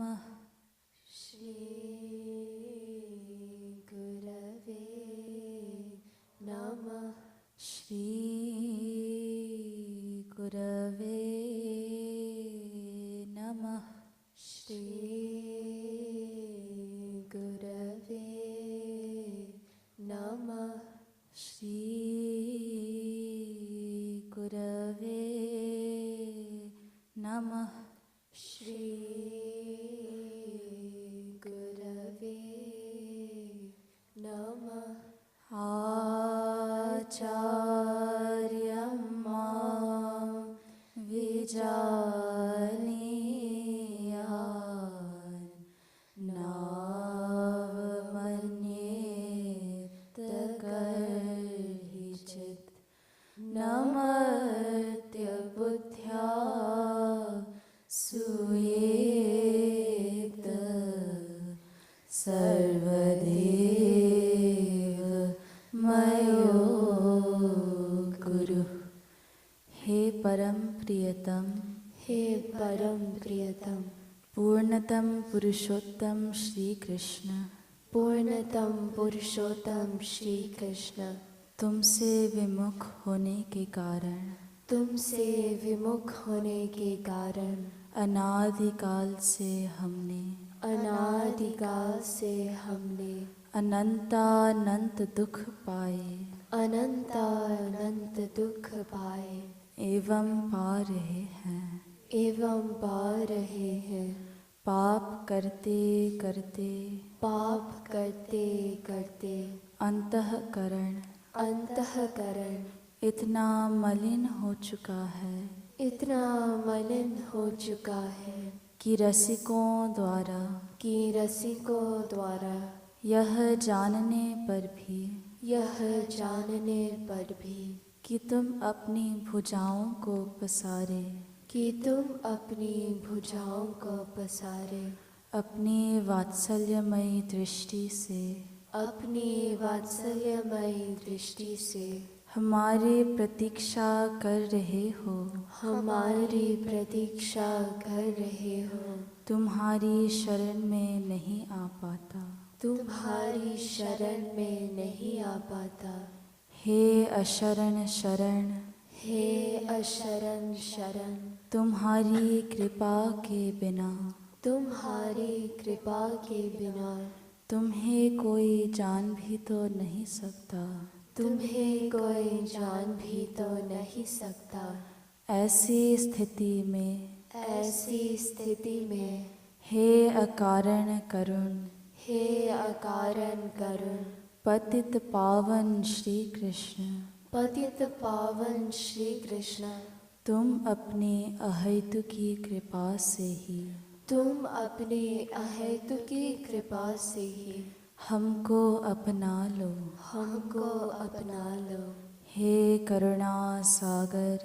नमः श्री गुरवे नमः श्री गुरवे नमः श्री गुरवे नमः श्री गुरवे नमः श्री गुरवे नमः आचार्यं मां विजानीयान् नावमन्येत कर्हिचित् नमर्त्य बुद्ध्या सुयेत सर्वदेव मयो गुरु। हे परम प्रियतम, हे परम प्रियतम, पूर्णतम पुरुषोत्तम श्री कृष्ण, पूर्णतम पुरुषोत्तम श्री कृष्ण, तुमसे विमुख होने के कारण, तुमसे विमुख होने के कारण अनादिकाल से हमने अनंतानंत दुख पाए, अनंतानंत दुख पाए एवं पा रहे हैं। पाप करते करते अंतःकरण इतना मलिन हो चुका है कि रसिकों द्वारा यह जानने पर भी कि तुम अपनी भुजाओं को पसारे, अपनी वात्सल्यमयी दृष्टि से हमारी प्रतीक्षा कर रहे हो। तुम्हारी शरण में नहीं आ पाता। हे अशरण शरण, तुम्हारी कृपा के बिना तुम्हें कोई जान भी तो नहीं सकता। ऐसी स्थिति में हे अकारण करुण पतित पावन श्री कृष्ण, तुम अपनी अहेतुकी कृपा से ही हमको अपना लो। हे करुणा सागर,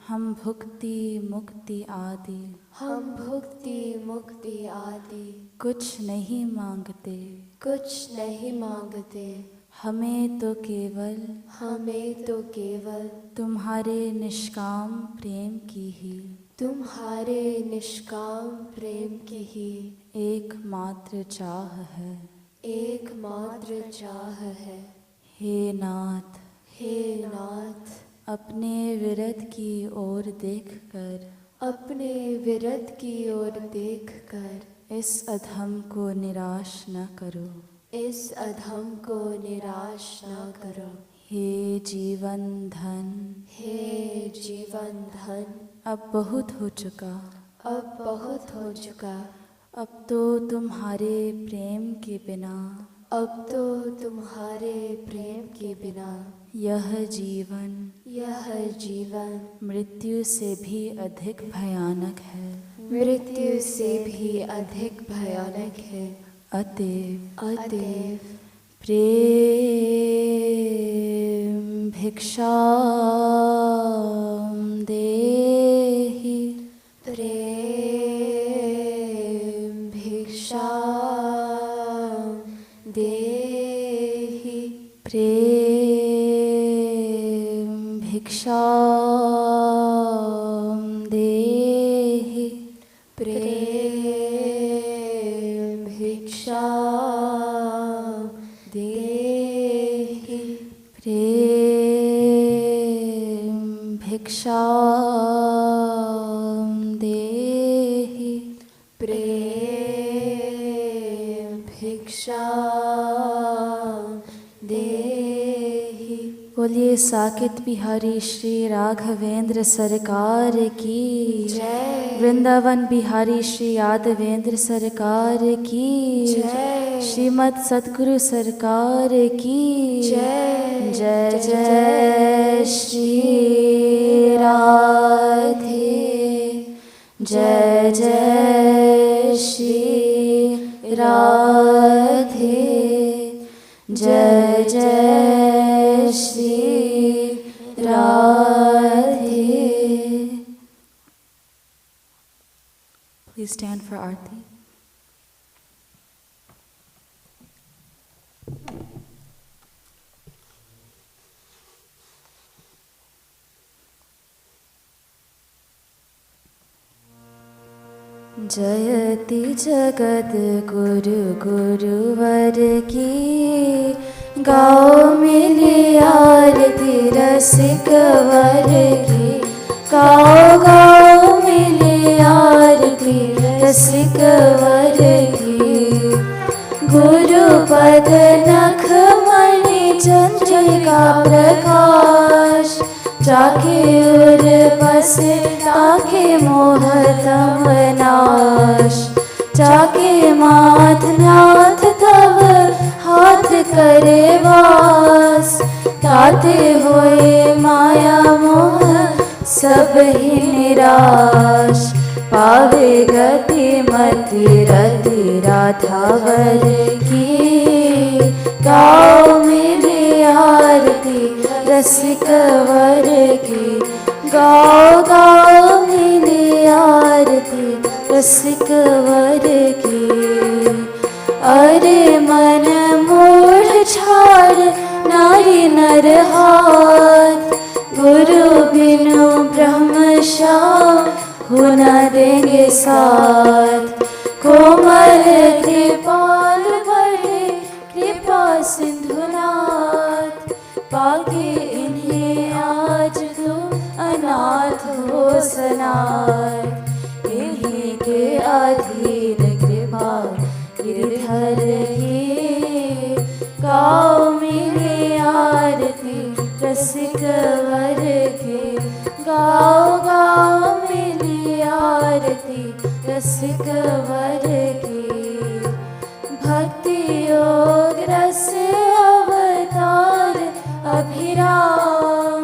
हम भुक्ति मुक्ति आदि कुछ नहीं मांगते। हमें तो केवल तुम्हारे निष्काम प्रेम की ही एकमात्र चाह है। हे नाथ, अपने विरत की ओर देखकर इस अधम को निराश न करो। हे जीवन धन, अब बहुत हो चुका। अब तो तुम्हारे प्रेम के बिना यह जीवन मृत्यु से भी अधिक भयानक है। अतएव प्रेम भिक्षाम देहि, प्रेम भिक्षाम देहि। भिक्षा देहि। बोलिए साकेत बिहारी श्री राघवेंद्र सरकार की जय। वृंदावन बिहारी श्री यादवेंद्र सरकार की जय। श्रीमद सतगुरु सरकार की जय। जय जय श्री राधे। जय जय श्री राधे। जय जय Shri Radhe. Please stand for Aarti. जयति जगत गुरु गुरुवर की गाओ मिली आरती रसिक वर की। गाओ गाओ मिली आरती रसिक वर की। गुरु पद नख मणि चंद्रिका प्रकाश। जाके उर बसे ताके मोह तम नाश। जाके माथ नाथ तब हाथ करे वास। ताते होए माया मोह सब ही निराश। पावे गति मति रति राधावर की। गाओ मेरी आरती रसिक वर की। गाओ गाओ मेरी आरती रसिक वर की। अरे मन मूढ़ छाड़ नारी नर हाथ। गुरु बिनु ब्रह्म श्याम हो न देंगे साथ। कोमल कृपाल बड़े कृपा सिंधुनाथ। पाके इन्हें आज तुम अनाथ हो सनाथ। इन्हीं के अधीन कृपा गिरधर ही। गाओ मेरी आरती रसिक वर की। गाओ गाओ मेरी आरती रसिक वर की। भक्ति योग रस अवतार अभिराम।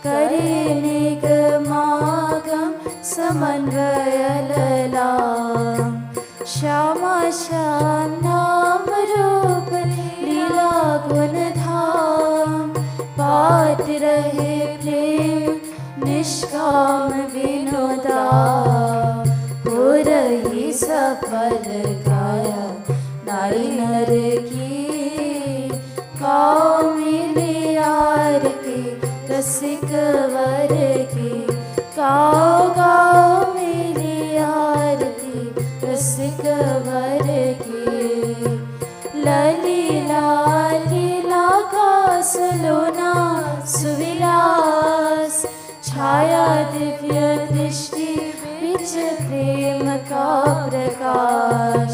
करे निगमागम समन्वय ललाम। श्यामा श्याम नाम रूप लीला गुण धाम। पात रहे प्रेम निष्काम विनोदा। हो रही सफल काया नारी नर की। गाओ मेरी आरती रसिक वर की। गाओ गाओ मेरी आरती रसिक वर की। ललीला लीला का सलोना सुविलास। छाया दिव्य दृष्टि बिच प्रेम का प्रकाश।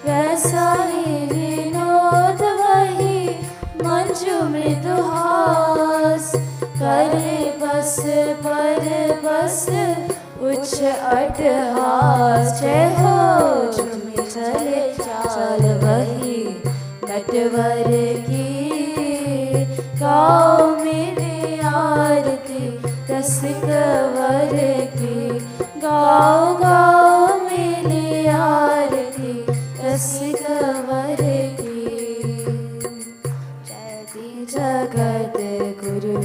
वैसा ही विनोद वही मंजू मृदुहास। करे बस पर बस उच्च अट्टहास। जय हो झूमी चले चाल वही नटवर की। गाओ मेरी आरती रसिक वर की। गाओ गाओ मेरी आरती रसिक वर की। जयति जगत गुरु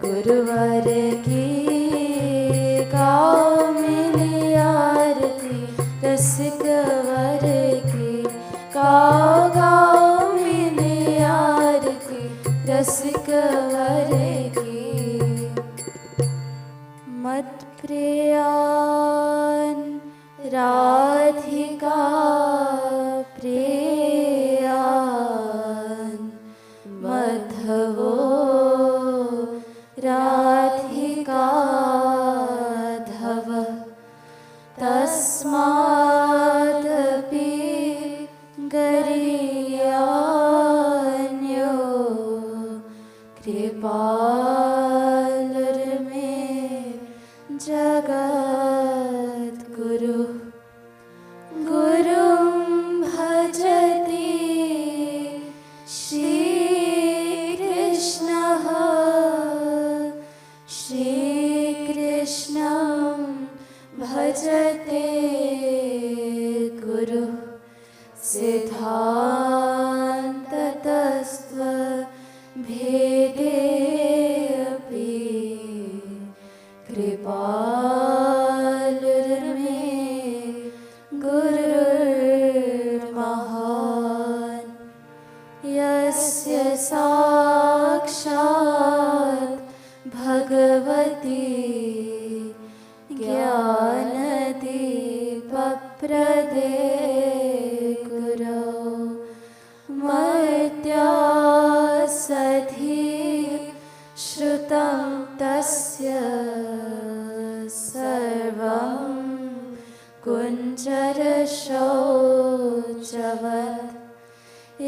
गुरुवर की। गाओ मेरी आरती रसिक वर की। गाओ गाओ मेरी आरती रसिक वर की। मत प्रियान राधिका प्रियान। मधवो राधिका धव। तस्माद् गुरु सिद्धान्ततस्त्व भेदेऽपि कृपालुर्मे गुरुर्महान् यस्य साक्षात् भगवती ज्ञानदीपप्रदे गुरौ मर्त्यासधि श्रुतं तस्य सर्वं कुञ्जरशौचवत्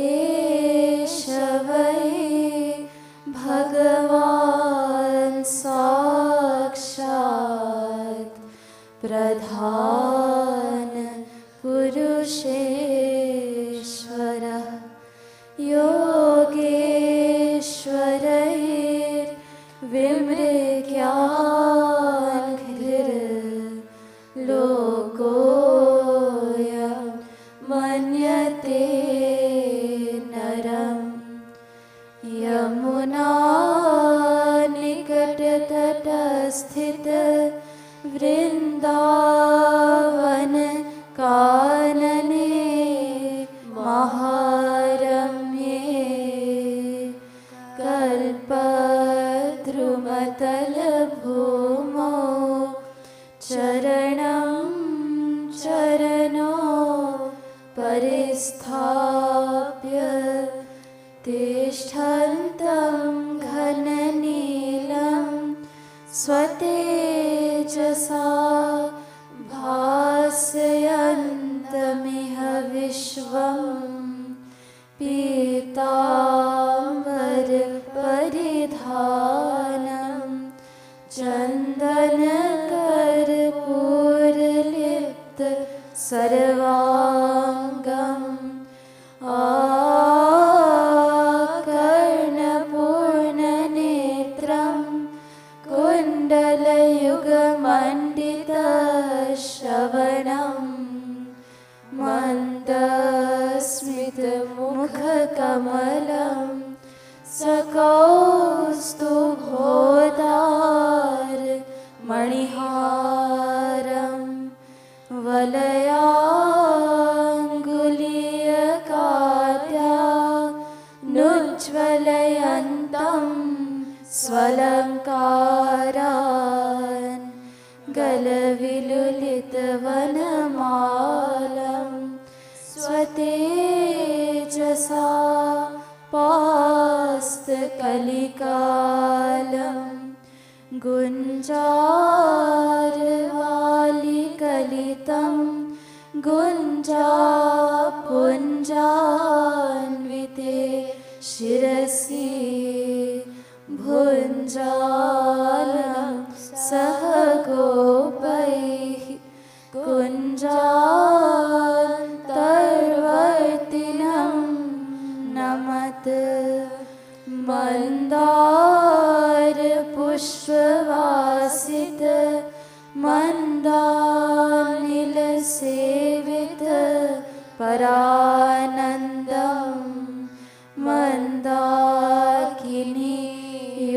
एष वै भगवान् साक्षात् प्रधान पुरुषेश्वरः योगेश्वरैर्विमृग्यान्घ्रिर्लोकोऽयं मन्यते नरम् यमुना निकटतटस्थित वृन्दावन कानने महारम्ये कल्पद्रुमतलभूमौ चरणं चरणो परिस्थाप्य तिष्ठन्तं घननीलं स्वतेजसा भासयन्तमिह विश्वं पीताम्बरपरिधानं चन्दनकर्पूरलिप्त सर्वाङ्गम् कर्णपूर्णनेत्रं कुण्डलयुगमण्डितश्रवणं मन्दस्मितमुखकमलं सकौस्तुभोदारमणिहारं वलयाङ्गुलीयकाद्यानुज्ज्वलयन्तं स्वलङ्कारान् गलविलुलितवनमालं स्वतेजसा पास्तकलिकालं गुञ्जारवालिकलितं गुञ्जापुञ्जान्विते शिरसि भुञ्जालं सह गोपैः कुञ्जान्तर्वर्तिनं नमत मन्दारपुष्पवासित मन्दानिलसेवित परानन्दं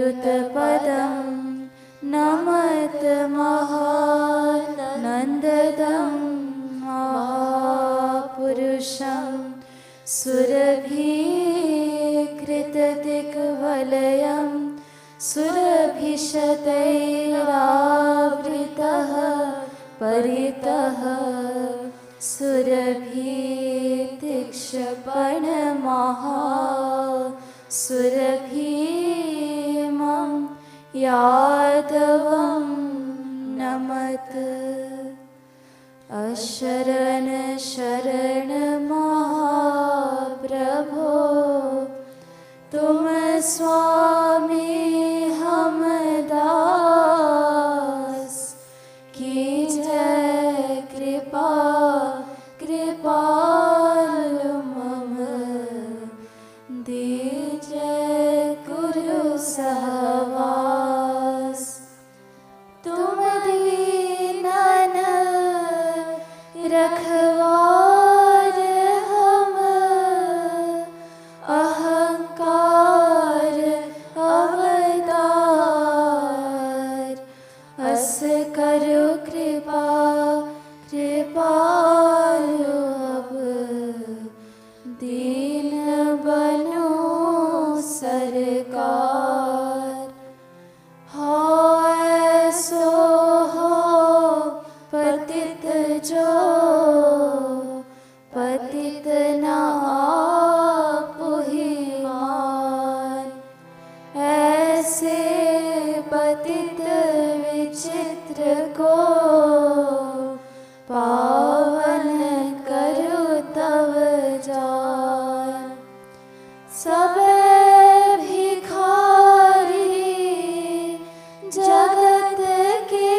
मन्दाकिनीयुतपदं नमत महानन्ददं महापुरुषं सुरभिकृतदिग्वलयं सुरभिशतैरावृतः परितः सुरभितीक्ष्णमहा सुरभीमं यादवं नमत अशरण शरण महाप्रभो तुम स्वामी हम दास कीजय कृपा कृपालु मम दीजय गुरु सहवास तुम दीननाथ रखवार हम अहंकार अवतार। अस करो कृपा कृपालु अब, दीन बनो सरकार। हो ऐसो हो पतित जो, पतित न आपुहि मान। ऐसे पतित विचित्र को, पावन करो तव जान। सब भिखारी जगत के,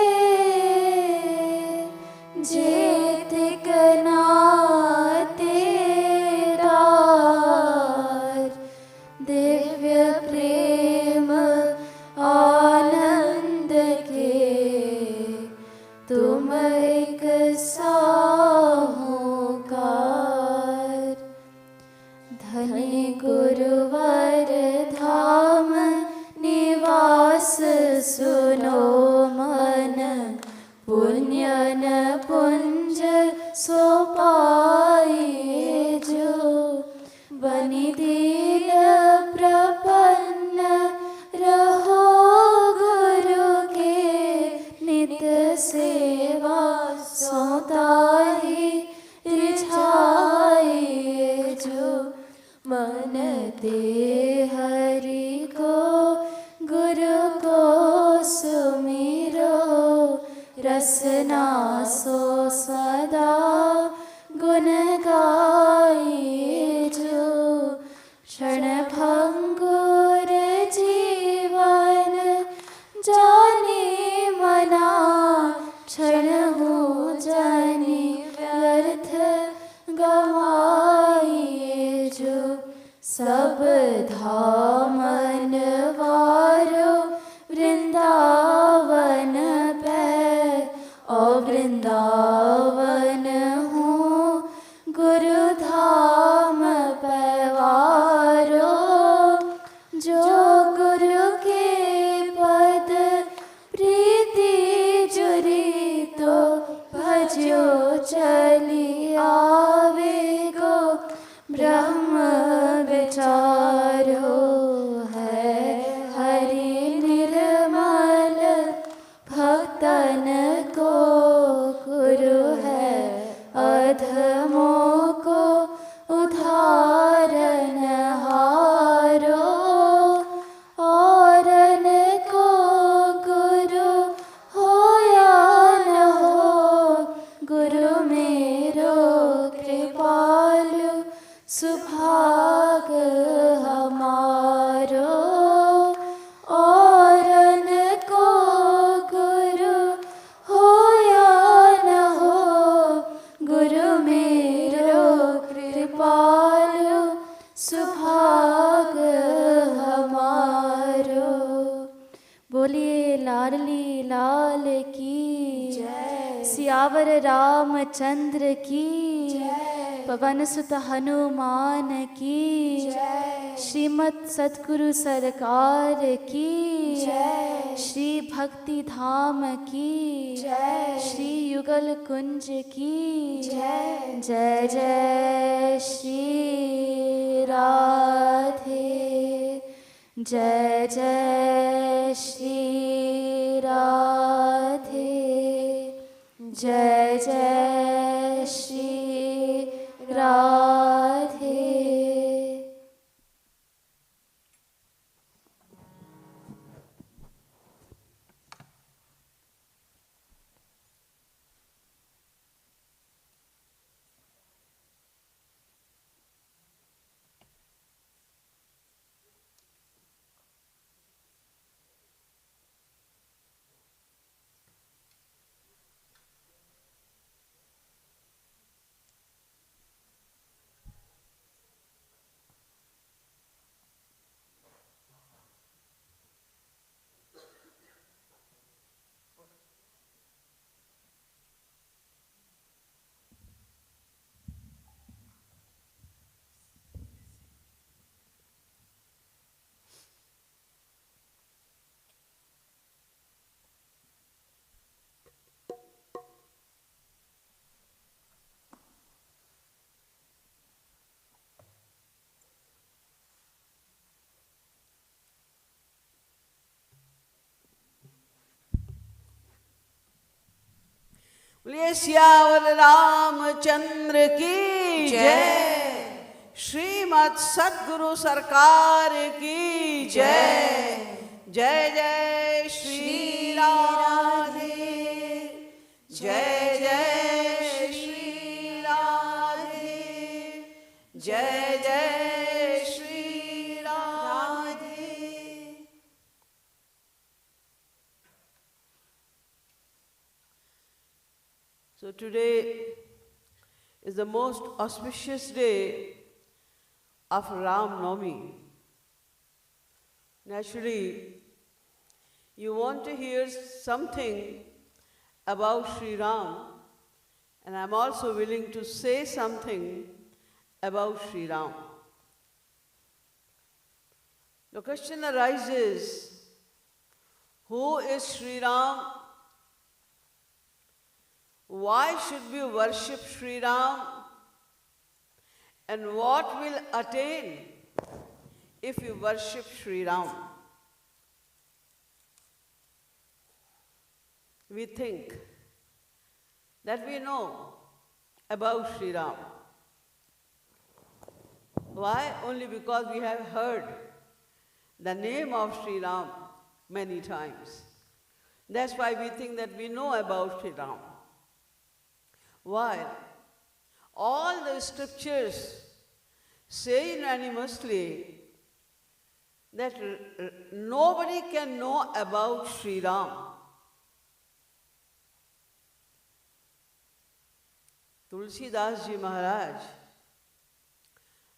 जेतिक नाते रार। दिव्य प्रेम आनंद के, तुम एक साहूकार। धन्य गुरुवर धाम निवास, सुनो मन पुण्य न पुंज सो पाए जो। बनि दीन प्रपन्न रहो गुरु के, नित सेवा सोताहि रिझाए जो। मन ते हरि को गुरु को सुमिरो, रसना सो सदा गुण गाए जो। क्षण भंगुर जीवन जाने मना, क्षण हो जाने व्यर्थ गवाए जो। सब धामन वारो वृंदावन पै, और वृंदावन हूँ गुरु धाम पैवारो। जो गुरु के पद प्रीति जुरी, तो भजो चली आवे गो। ब्रह्म विचारो है हरि निर्मल, भक्तन को गुरु है अधमों को उधारन हारो। औरन को गुरु हो या न हो, गुरु मेरो कृपालु सुभाग हमारो। औरन को गुरु हो या न हो, गुरु मेरो कृपालु सुभाग हमारो। बोलिए लाडली लाल की जय, सियावर रामचंद्र की जय, पवन सुत हनुमान की जय। श्रीमद सतगुरु सरकार की जय। श्री भक्ति धाम की जय। श्री युगल कुंज की जय। जय जय श्री राधे, जय जय श्री राधे, जय जय श्री राधे। बोलिए सियावर रामचंद्र की जय। श्रीमद् सद्गुरु सरकार की जय। जय जय श्री राधे, जय जय श्री राधे, जय जय Shri Radhe. So today is the most auspicious day of Ram Navami. Naturally, you want to hear something about Sriram, and I'm also willing to say something about Sriram. The question arises, who is Sriram? Why should we worship Sriram? And what will attain if we worship Sriram? We think that we know about Sriram. Why? Only because we have heard the name of Sriram many times. That's why we think that we know about Sriram. While all the scriptures say unanimously that nobody can know about Sriram. Tulsidas Ji Maharaj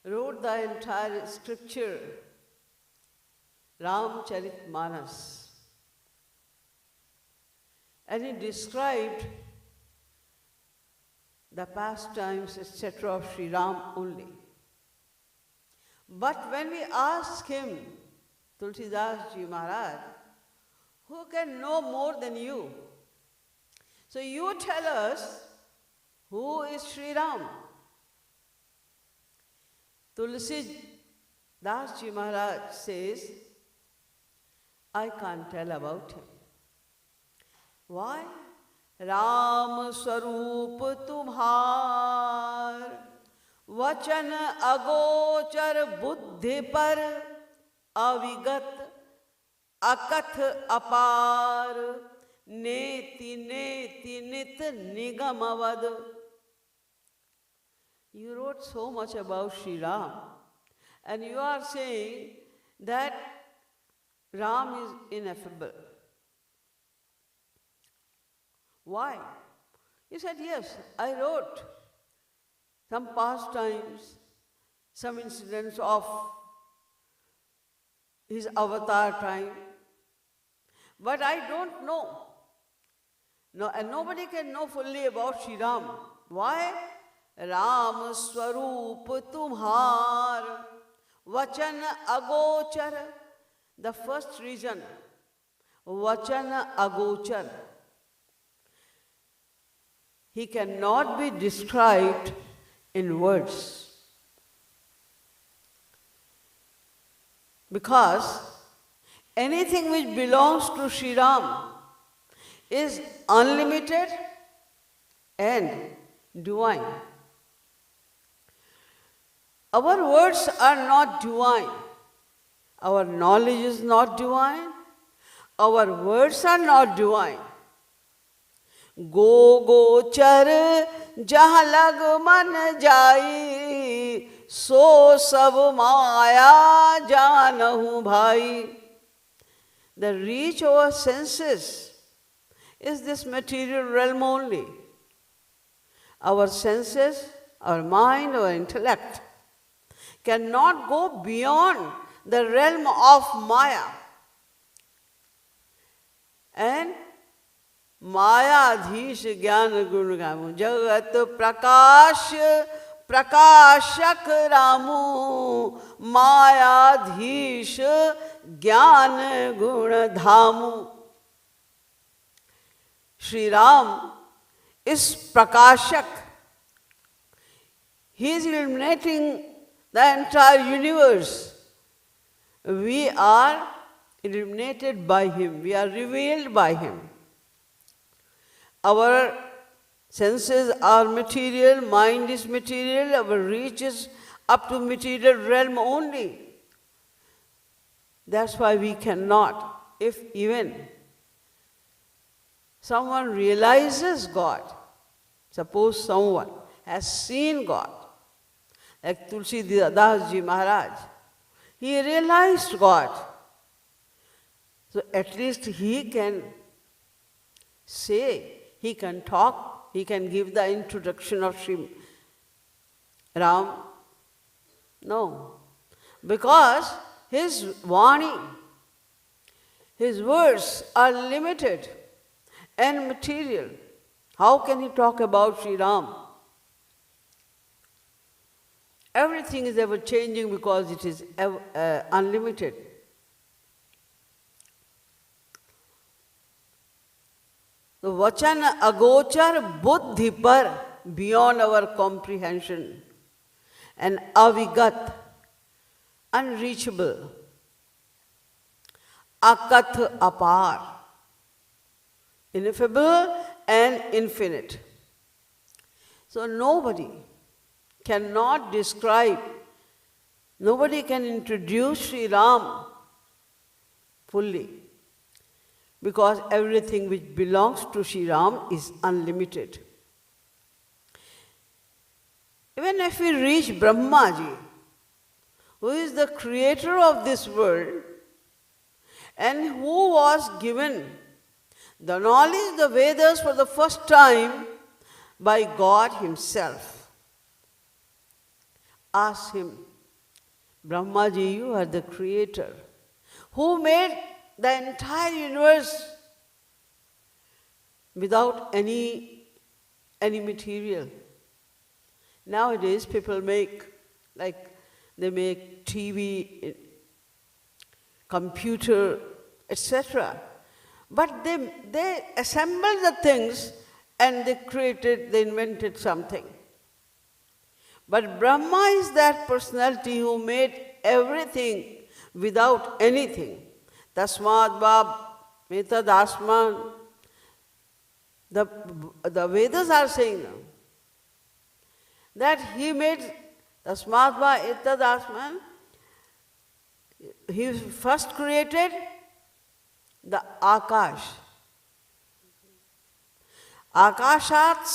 wrote the entire scripture, Ramcharitmanas, and he described the pastimes, etc. of Sri Ram only. But when we ask him, Tulsidas Ji Maharaj, who can know more than you? So you tell us, who is Sri Ram? Tulsidas Ji Maharaj says, I can't tell about him. Why? Ram Swaroop तुम्हार, वचन अगोचर बुद्धि पर, अविगत अकथ अपार, नेति नेति नित निगमवद. You wrote so much about Shri Ram, and you are saying that Ram is ineffable. Why? He said, yes, I wrote some pastimes, some incidents of his avatar time, but I don't know. No, and nobody can know fully about Shri Ram. Why? Ram Swarup Tumhar, Vachan Agochar. The first reason, Vachan Agochar. He cannot be described in words. Because anything which belongs to Sri Ram is unlimited and divine. Our words are not divine. Our knowledge is not divine. Our words are not divine. गो गोचर जहाँ लग मन जाई, सो सब माया जानहु भाई. The reach of our senses is this material realm only. Our senses, our mind, our intellect cannot go beyond the realm of Maya. And मायाधीश ज्ञान गुण गामु, जगत प्रकाश प्रकाशक रामु, मायाधीश ज्ञान गुण धामु. Shri Ram is prakashak. He is illuminating the entire universe. We are illuminated by him. We are revealed by him. Our Senses are material, mind is material, our reach is up to material realm only. That's why we cannot, if even someone realizes God, suppose someone has seen God, like Tulsi Das Ji Maharaj, he realized God. So at least he can say, he can talk, he can give the introduction of Shri Ram. No, because his Vani, his words are limited and material. How can he talk about Sri Ram? Everything is ever changing because it is unlimited. The vachana agochar buddhi par, beyond our comprehension, and avigat, unreachable, akath apar, ineffable and infinite. So nobody cannot describe, nobody can introduce Sri Ram fully, because everything which belongs to Sri Ram is unlimited. Even if we reach Brahmaji, who is the creator of this world, and who was given the knowledge, the Vedas for the first time by God himself. Ask him, Brahmaji, you are the creator. Who made the entire universe without any material? Nowadays people make, like they make TV, computer, etc. But they assembled the things and they invented something. But Brahma is that personality who made everything without anything. Tasmad Bab, Metad Asman. The Vedas are saying now that he made Tasmad Bab, Etad Asman. He first created the Akash. Akashat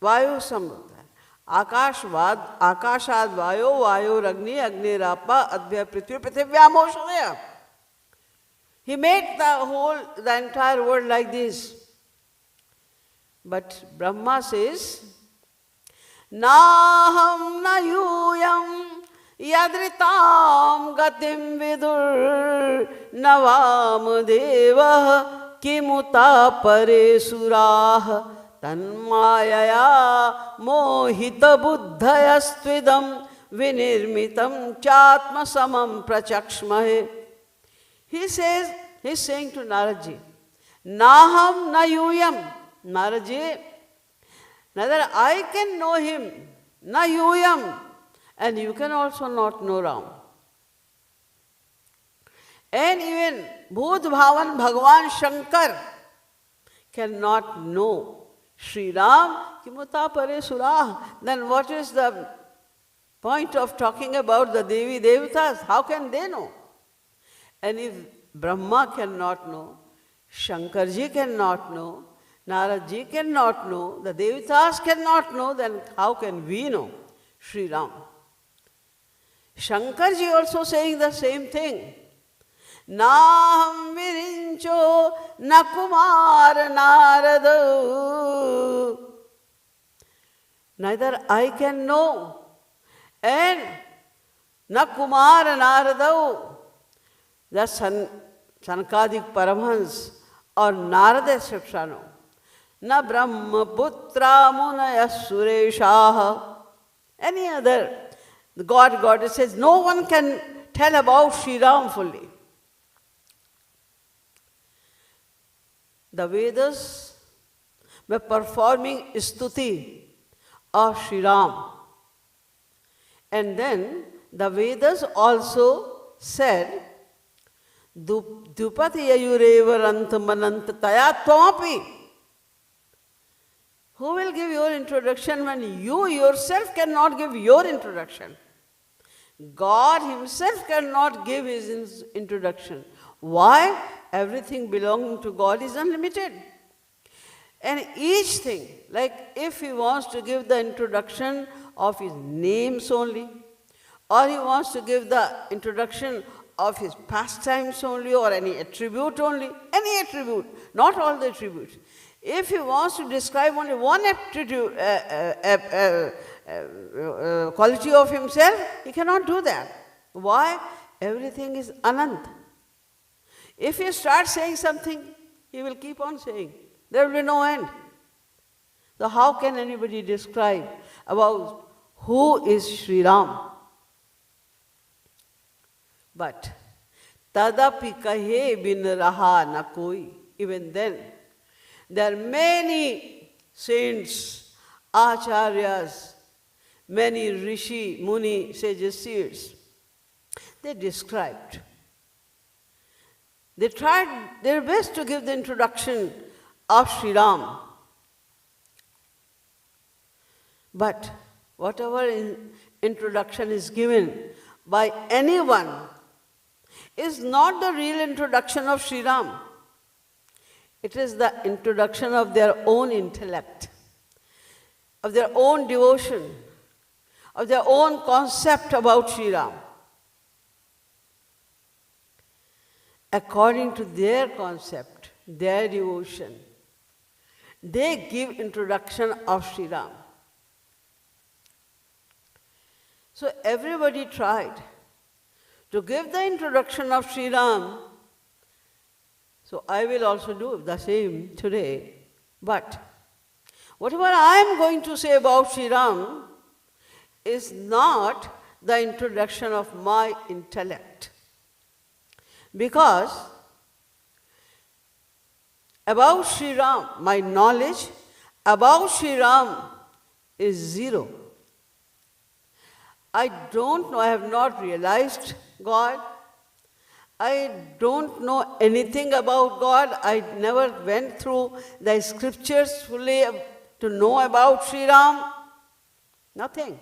Vayu Samruddha. Akashad Vayu Ragni, Agni Rapa, Advya Prithvi, Prithivya Moshadaya. He made the entire world like this. But Brahma says, Naham na yuyam yadritam gatim vidur navam deva kimuta pare surah tanmayaya mohita buddhayastvidam vinirmitam chatma samam prachakshmahe. He's saying to Naradji, Naham na yuyam. Naradji, neither I can know him, na yuyam, and you can also not know Ram. And even Bhut Bhavan Bhagavan Shankar cannot know Sri Ram, kimuta pare surah. Then what is the point of talking about the Devi Devatas? How can they know? And if Brahma cannot know, Shankarji cannot know, Naradji cannot know, the Devatas cannot know, then how can we know Sri Ram? Shankarji also saying the same thing. Naham virincho na kumar narada. Neither I can know, and na kumar narada. The Sankadik Paramhans or Narada etc. No. Na Brahma Putra Munaya Sureshaha. Any other the goddess says, no one can tell about Sri Ram fully. The Vedas were performing stuti of Sri Ram. And then the Vedas also said, Dupati Yayureva Rantamananta Tayatvapi. Who will give your introduction when you yourself cannot give your introduction? God himself cannot give his introduction. Why? Everything belonging to God is unlimited. And each thing, like if he wants to give the introduction of his names only, or he wants to give the introduction of his pastimes only, or any attribute only, any attribute, not all the attributes. If he wants to describe only one attribute, quality of himself, he cannot do that. Why? Everything is anant. If he starts saying something, he will keep on saying. There will be no end. So how can anybody describe about who is Sriram? But tadapi kahe bin raha na koi. Even then, there are many saints, acharyas, many rishi, muni, sages, seers. They described. They tried their best to give the introduction of Sriram. But whatever introduction is given by anyone is not the real introduction of Sriram. It is the introduction of their own intellect, of their own devotion, of their own concept about Sriram. According to their concept, their devotion, they give introduction of Sriram. So everybody tried to give the introduction of Sriram. So I will also do the same today. But whatever I am going to say about Sriram is not the introduction of my intellect. Because about Sriram, my knowledge about Sriram is zero. I don't know, I have not realized God. I don't know anything about God. I never went through the scriptures fully to know about Sriram. Nothing.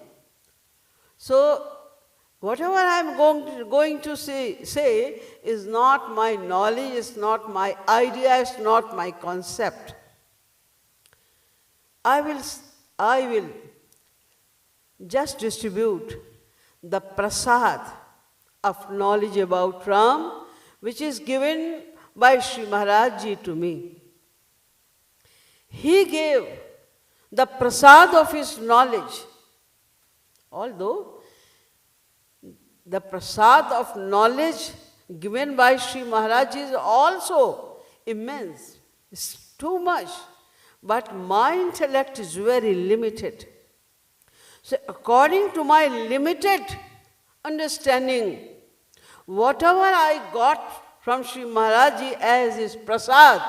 So, whatever I am going to say is not my knowledge, is not my idea, is not my concept. I will just distribute the prasad of knowledge about Ram, which is given by Sri Maharaj Ji to me. He gave the prasad of his knowledge, although the prasad of knowledge given by Sri Maharaj is also immense. It's too much. But my intellect is very limited. So according to my limited understanding, whatever I got from Sri Maharaj Ji as his prasad,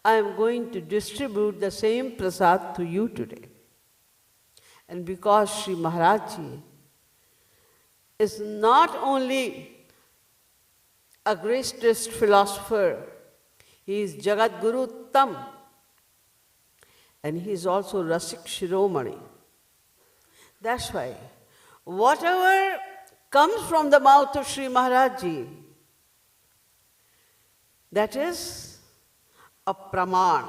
I am going to distribute the same prasad to you today. And because Sri Maharaj Ji is not only a greatest philosopher, he is Jagat Guru Tam, and he is also Rasik Shiromani. That's why whatever comes from the mouth of Sri Maharaj Ji, that is a praman,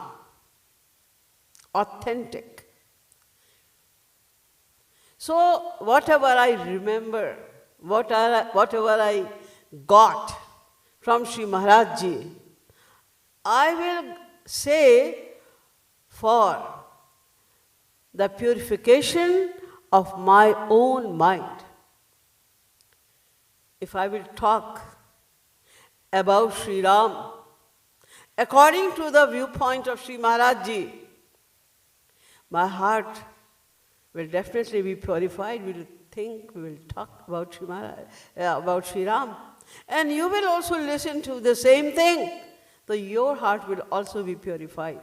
authentic. So whatever I remember, whatever I got from Sri Maharaj Ji, I will say for the purification of my own mind. If I will talk about Sri Ram according to the viewpoint of Sri Maharaj Ji, my heart will definitely be purified. We will think, we will talk about Sri Ram. And you will also listen to the same thing. So your heart will also be purified.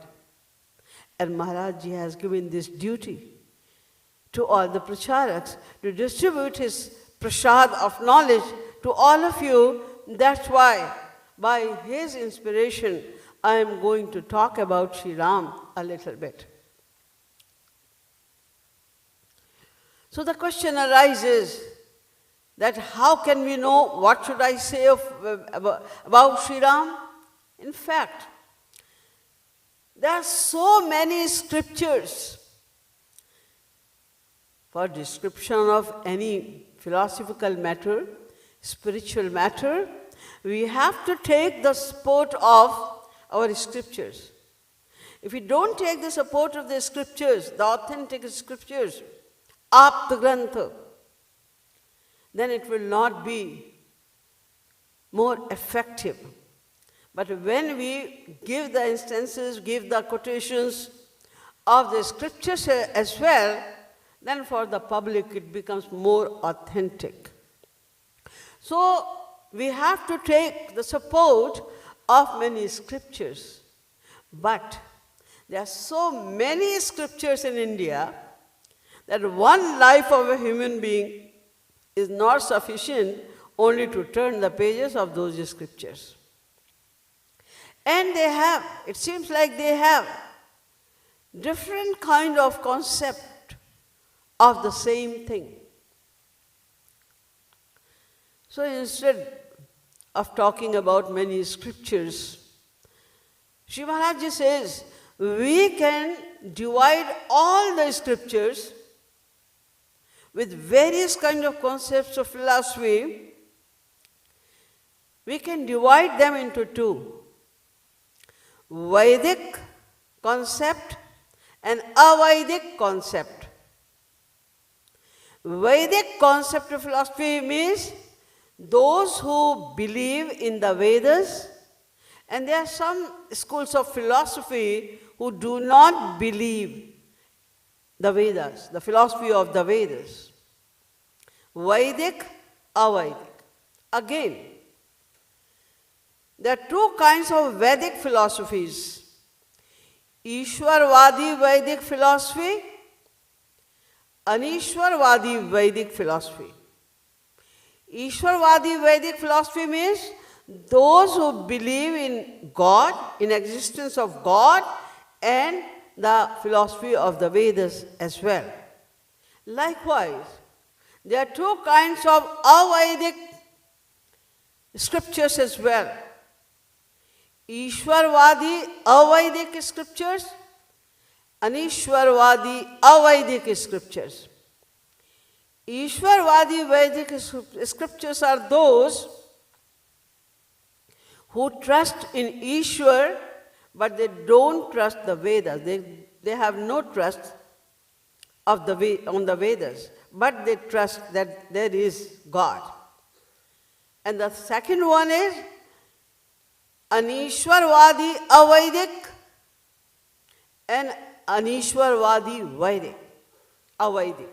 And Maharaj Ji has given this duty to all the pracharaks to distribute his prasad of knowledge to all of you. That's why, by his inspiration, I am going to talk about Sri Ram a little bit. So the question arises that how can we know what should I say about Sriram? In fact, there are so many scriptures for description of any philosophical matter, spiritual matter. We have to take the support of our scriptures. If we don't take the support of the scriptures, the authentic scriptures, Aapta Grantha, then it will not be more effective. But when we give the instances, give the quotations of the scriptures as well, then for the public it becomes more authentic. So we have to take the support of many scriptures. But there are so many scriptures in India that one life of a human being is not sufficient only to turn the pages of those scriptures. And it seems like they have different kind of concept of the same thing. So instead of talking about many scriptures, Shri Maharaj says, we can divide all the scriptures with various kinds of concepts of philosophy. We can divide them into two: Vedic concept and Avedic concept. Vedic concept of philosophy means those who believe in the Vedas, and there are some schools of philosophy who do not believe the Vedas, the philosophy of the Vedas. Vedic, Avedic. Again, there are two kinds of Vedic philosophies: Ishwarvadi Vedic philosophy, Anishwarvadi Vedic philosophy. Ishwarvadi Vedic philosophy means those who believe in God, in existence of God, and the philosophy of the Vedas as well. Likewise, there are two kinds of Avedic scriptures as well: Ishwarvadi Avedic scriptures, Anishwarvadi Avedic scriptures. Ishwarvadi Vedic scriptures are those who trust in Ishwar, but they don't trust the Vedas. They have no trust on the Vedas, but they trust that there is God. And the second one is Anishwarvadi Avedic and Anishwarvadi Vedic. Avedic.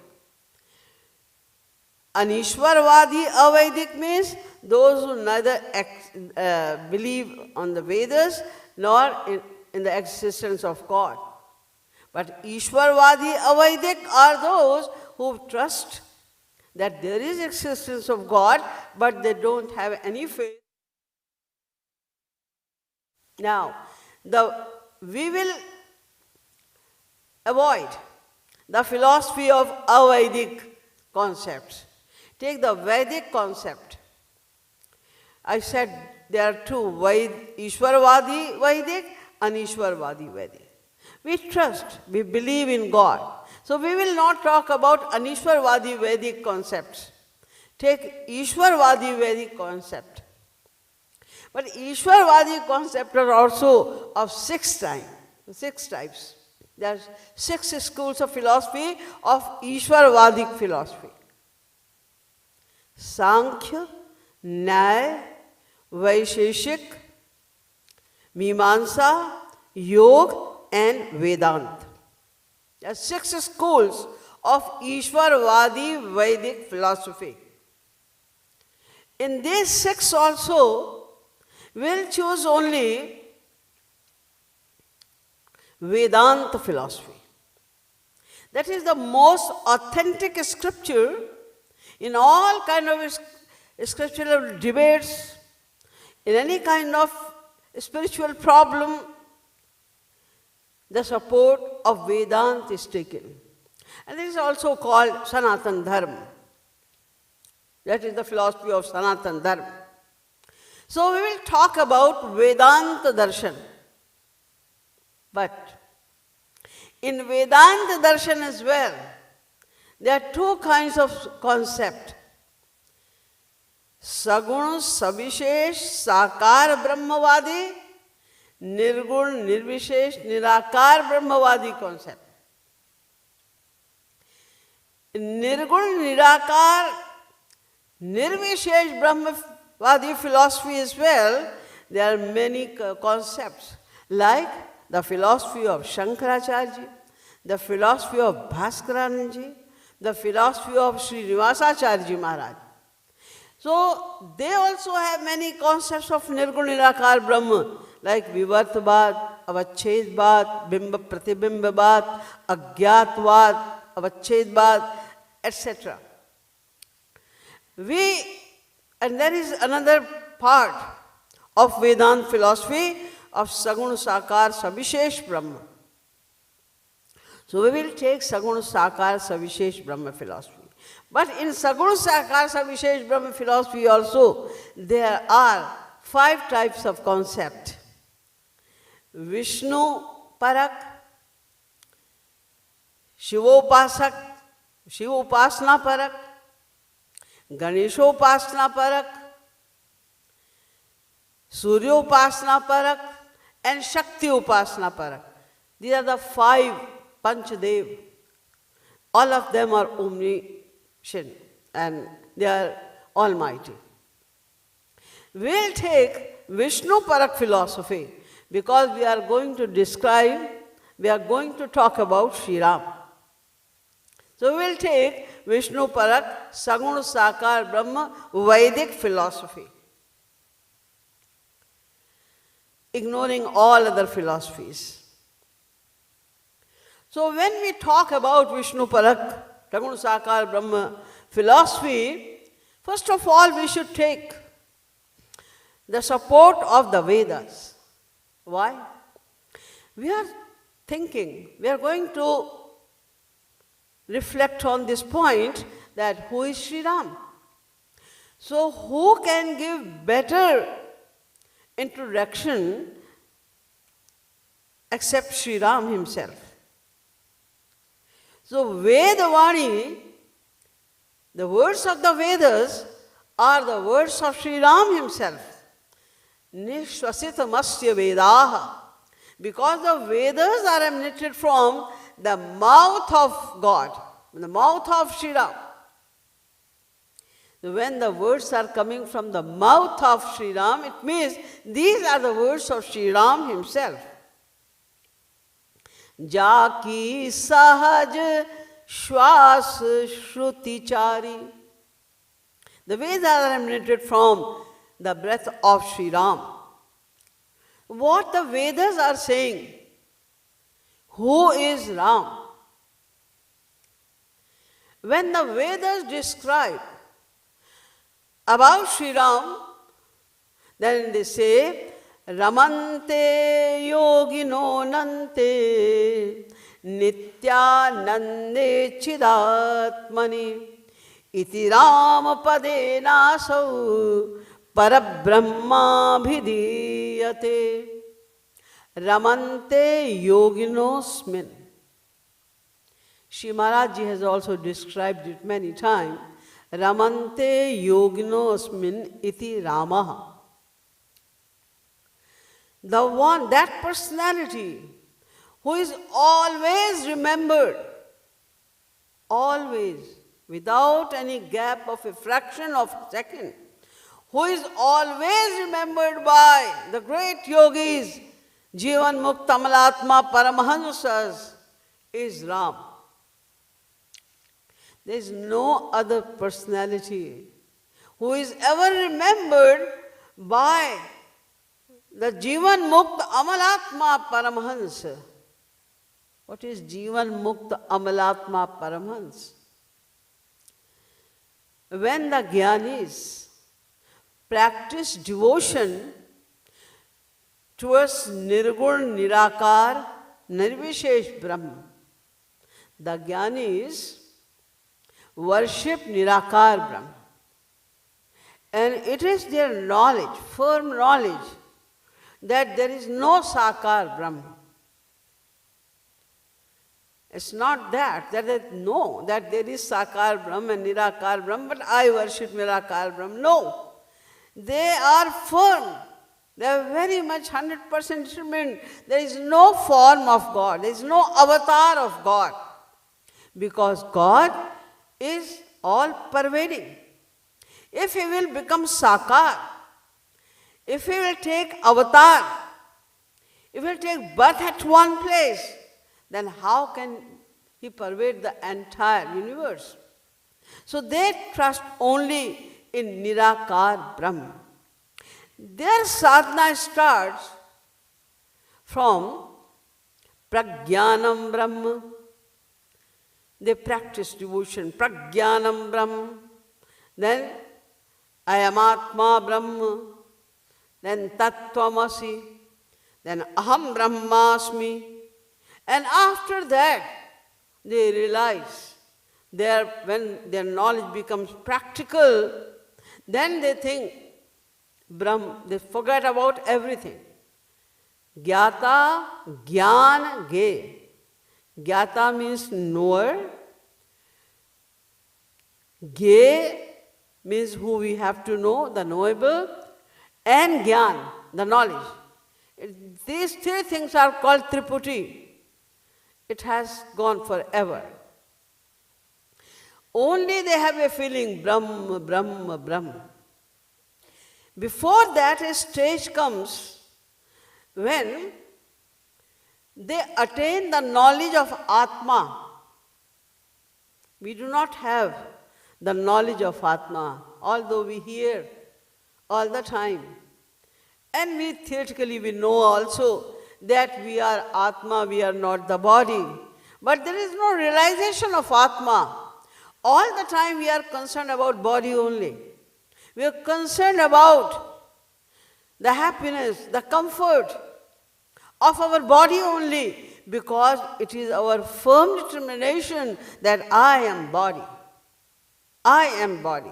Anishwarvadi Avedic means those who neither believe on the Vedas nor in the existence of God. But Ishwarvadi Avedic are those who trust that there is existence of God, but they don't have any faith. Now, we will avoid the philosophy of Avedic concepts. Take the Vedic concept. I said there are two: Ishwarvadi Vedic and Ishwarvadi Vedic. We trust, we believe in God. So we will not talk about Anishwarvadi Vedic concepts. Take Ishwarvadi Vedic concept. But Ishwarvadi concepts are also of six types. There are 6 schools of philosophy of Ishwarvadic philosophy: Sankhya, Nyaya, Vaisheshik, Mimamsa, Yoga, and Vedanta. There are 6 schools of Ishwarvadi Vedic philosophy. In these 6 also, we'll choose only Vedanta philosophy. That is the most authentic scripture in all kind of scriptural debates, in any kind of spiritual problem. The support of Vedanta is taken. And this is also called Sanatan Dharma. That is the philosophy of Sanatan Dharma. So we will talk about Vedanta Darshan. But in Vedanta Darshan as well, there are two kinds of concept. Sagun, Savishesh, Sakar Brahmavadi, Nirgun, Nirvishesh, Nirakar Brahmavadi concept. Nirgun, Nirakar, Nirvishesh Brahmavadi philosophy as well, there are many concepts, like the philosophy of Shankaracharya, the philosophy of Bhaskaranji, the philosophy of Shri Nivasacharya Maharaj. So they also have many concepts of Nirgun Nirakar Brahma, like Vivartavad, Avachedvad, Bimba Pratibimbavad, Agyatvad, Avachedvad, etc. And there is another part of Vedanta philosophy of Sagun Sakar Savishesh Brahma. So we will take Sagun Sakar Savishesh Brahma philosophy. But in Sagun Sakar Savishesh Brahma philosophy also, there are 5 types of concept. Vishnu Parak, Shivopasak, Shivopasna Parak, Ganeshopasna Parak, Suryopasna Parak, and Shakti Upasna Parak. These are the 5 Panchadev. All of them are omniscient and they are almighty. We'll take Vishnu Parak philosophy because we are going to talk about Sriram. So we'll take Vishnu Parak, Sagun Sakar Brahma, Vedic philosophy, ignoring all other philosophies. So when we talk about Vishnu Parak, Sagun Sakar Brahma philosophy, first of all we should take the support of the Vedas. Why? We are going to reflect on this point that who is Sriram? So who can give better introduction except Sriram himself? So Vedavani, the words of the Vedas are the words of Sriram himself. Nishvasitamasya Vedaha. Because the Vedas are emanated from the mouth of God, the mouth of Sriram. So when the words are coming from the mouth of Sriram, it means these are the words of Sriram himself. Jaki sahaj shwas shruti chari. The Vedas are emanated from the breath of Sriram. What the Vedas are saying? Who is Ram? When the Vedas describe about Sriram, then they say, Ramante yogino nante nityanande chidatmani iti Ram pade nasau parabrahma bhidiyate. Ramante yoginosmin. Shri Maharaj Ji has also described it many times. Ramante yoginosmin iti Ramaha. The one, that personality who is always remembered, always, without any gap of a fraction of a second, who is always remembered by the great yogis, Jivan Mukta Amalatma Paramahansas, is Ram. There is no other personality who is ever remembered by the Jivan Mukta Amalatma Paramahansa. What is Jivan Mukta Amalatma Paramahansa? When the Jnanis practice devotion towards Nirgun, Nirakar, Nirvishesh Brahma, The Jnanis worship Nirakar Brahma. And it is their knowledge, firm knowledge, that there is no Sakar Brahma. It's not that they know that there is Sakar Brahma and Nirakar Brahma, but I worship Nirakar Brahma. No. They are firm. They are very much 100% determined. There is no form of God. There is no avatar of God. Because God is all pervading. If he will become Sakar, if he will take avatar, if he will take birth at one place, then how can he pervade the entire universe? So they trust only in Nirakar Brahma. Their sadhana starts from Prajnanam Brahma. They practice devotion, Prajnanam Brahma. Then Ayamatma Brahma. Then Tattvamasi. Then Aham Brahmasmi. And after that, they realize when their knowledge becomes practical, then they think Brahm, they forget about everything. Gyata, Gyan, Ge. Gyata means knower. Ge means who we have to know, the knowable. And Gyan, the knowledge. These three things are called Triputi. It has gone forever. Only they have a feeling, Brahma, Brahma, Brahma. Before that, a stage comes when they attain the knowledge of Atma. We do not have the knowledge of Atma, although we hear all the time. And we theoretically we know also that we are Atma, we are not the body. But there is no realization of Atma. All the time we are concerned about body only. We are concerned about the happiness, the comfort of our body only, because it is our firm determination that I am body. I am body.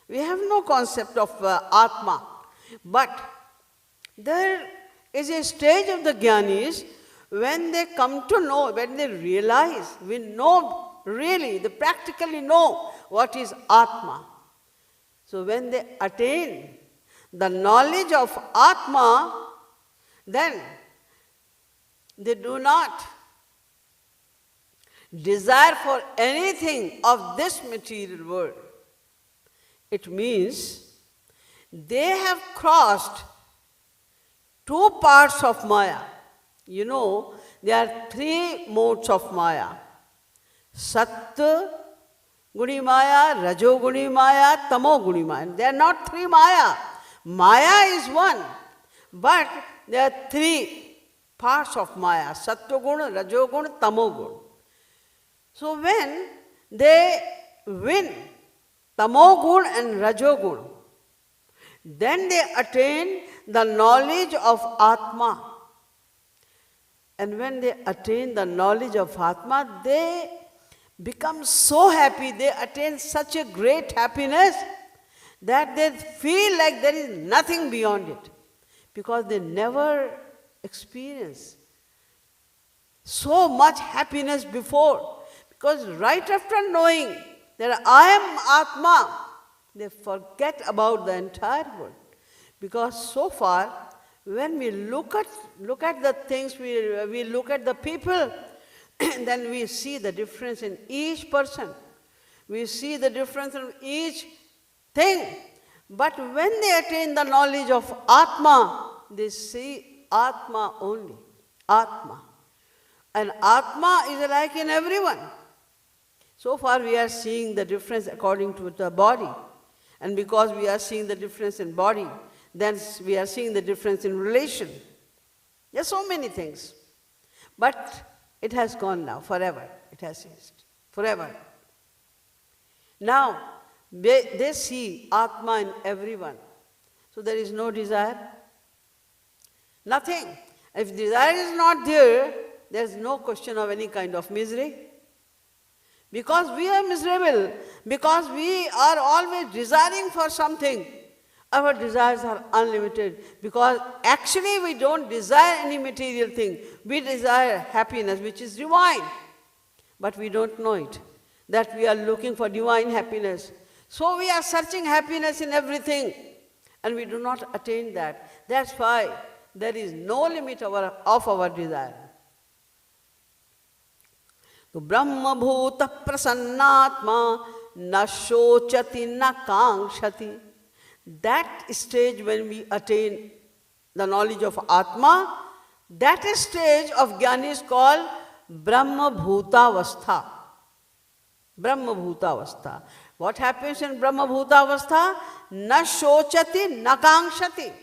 We have no concept of Atma. But there is a stage of the Jnanis when they come to know, when they realize, we know really, they practically know what is Atma. So when they attain the knowledge of Atma, then they do not desire for anything of this material world. It means they have crossed two parts of Maya. You know, there are three modes of Maya. Sattva Guni Maya, Rajo Guni Maya, Tamo Guni Maya. They are not three Maya. Maya is one, but there are three parts of Maya. Sattva Guna, Rajo Guna, Tamo Guna. So when they win Tamo Guna and Rajo Guna, then they attain the knowledge of Atma. And when they attain the knowledge of Atma, they become so happy, they attain such a great happiness that they feel like there is nothing beyond it, because they never experience so much happiness before. Because right after knowing that I am Atma, they forget about the entire world. Because so far, when we look at the things, we look at the people, then we see the difference in each person. We see the difference in each thing. But when they attain the knowledge of Atma, they see Atma only. Atma. And Atma is like in everyone. So far we are seeing the difference according to the body. And because we are seeing the difference in body, then we are seeing the difference in relation. There are so many things. But it has gone now, forever. It has ceased, forever. Now, they see Atma in everyone. So there is no desire. Nothing. If desire is not there, there is no question of any kind of misery. Because we are miserable, because we are always desiring for something. Our desires are unlimited because actually we don't desire any material thing. We desire happiness, which is divine. But we don't know it, that we are looking for divine happiness. So we are searching happiness in everything and we do not attain that. That's why there is no limit of our desire. Brahma bhuta prasannatma na shochati na kankshati. That stage when we attain the knowledge of Atma, that stage of Jnana is called Brahma Bhutavastha. Brahma Bhutavastha. What happens in Brahma Bhutavastha? Na shochati, na kankshati.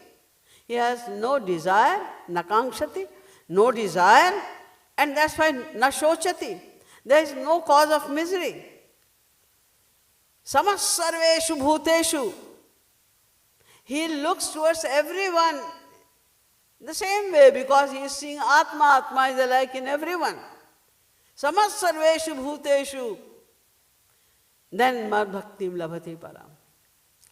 He has no desire, na kankshati, no desire, and that's why na shochati. There is no cause of misery. Samas sarveshu bhuteshu. He looks towards everyone the same way because he is seeing Atma. Atma is alike in everyone. Samas sarveshu bhuteshu. Then mad bhaktim labhati param.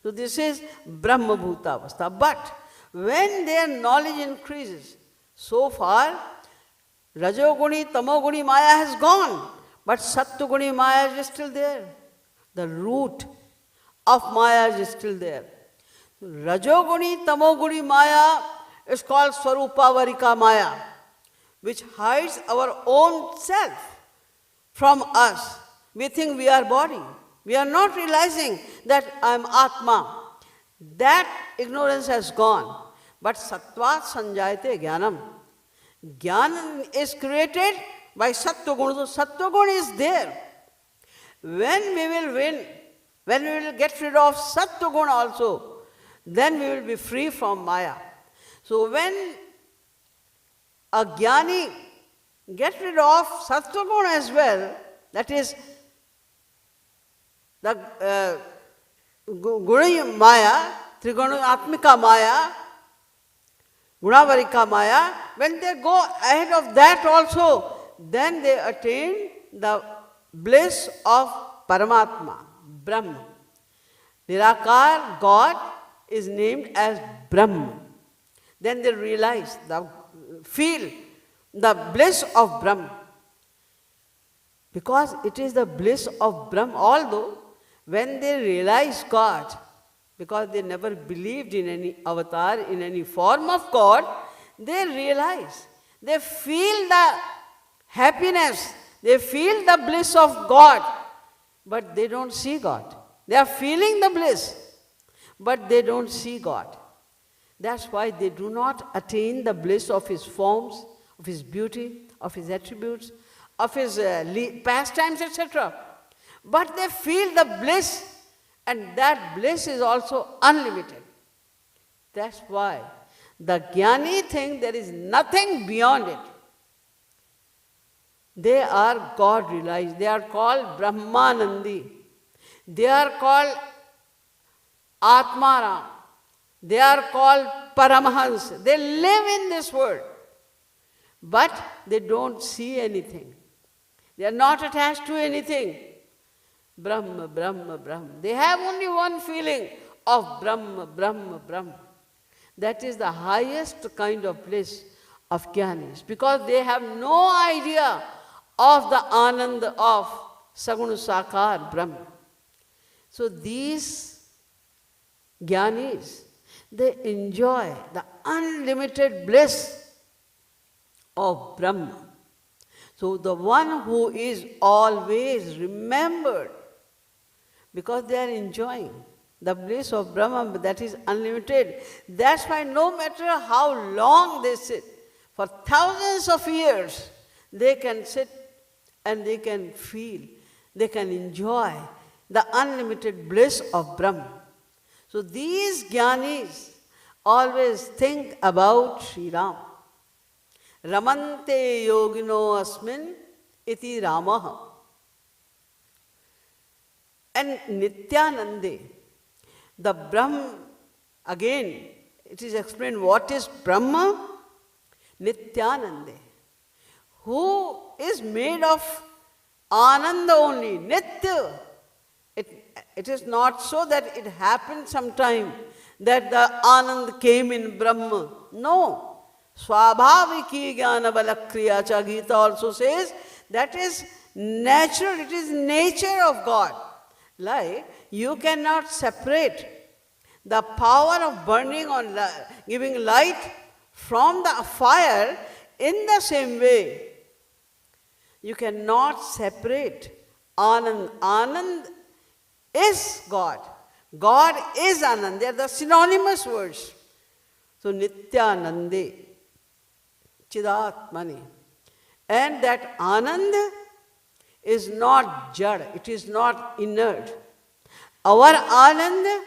So this is Brahma Bhutavastha. But when their knowledge increases, so far Rajoguni, Tamoguni Maya has gone, but Sattuguni Maya is still there. The root of Maya is still there. Rajoguni, Tamoguni Maya is called Swarupavarika Maya, which hides our own self from us. We think we are body. We are not realizing that I am Atma. That ignorance has gone. But Sattvat Sanjayate Jnanam. Jnana is created by Sattva-guna. So Sattva-guna is there. When we will win, when we will get rid of Sattva-guna also, then we will be free from Maya. So when a Jnani gets rid of Sattva-guna as well, that is the Guna Maya, Triguna Atmika Maya, Gunavarika Maya, when they go ahead of that also, then they attain the bliss of Paramatma, Brahma. Nirakar, God, is named as Brahma. Then they realize, feel the bliss of Brahma. Because it is the bliss of Brahma, although when they realize God, because they never believed in any avatar, in any form of God, they realize, they feel the happiness, they feel the bliss of God, but they don't see God. They are feeling the bliss, but they don't see God. That's why they do not attain the bliss of His forms, of His beauty, of His attributes, of His pastimes, etc. But they feel the bliss, and that bliss is also unlimited. That's why the Jnani think there is nothing beyond it. They are God realized. They are called Brahmanandi. They are called Atmaram. They are called Paramahans. They live in this world, but they don't see anything. They are not attached to anything. Brahma, Brahma, Brahma. They have only one feeling of Brahma, Brahma, Brahma. That is the highest kind of bliss of Jnanis, because they have no idea of the Ananda of Sagun Sakar Brahma. So these Jnanis, they enjoy the unlimited bliss of Brahma. So the one who is always remembered, because they are enjoying the bliss of Brahma that is unlimited. That's why no matter how long they sit, for thousands of years, they can sit and they can feel, they can enjoy the unlimited bliss of Brahma. So these Jnanis always think about Sriram. Ramante yogino asmin iti Ramaha. And Nityanande, the Brahma, again, it is explained what is Brahma? Nityanande, who is made of Ananda only, Nitya. It is not so that it happened sometime that the Anand came in Brahma. No. Swabhaviki jnana balakriya cha, Gita also says, that is natural, it is nature of God. Like, you cannot separate the power of burning or giving light from the fire in the same way. You cannot separate Anand. Anand is God. God is Anand. They are the synonymous words. So Nityanande, Chidatmani. And that Anand is not jad, it is not inert. Our Anand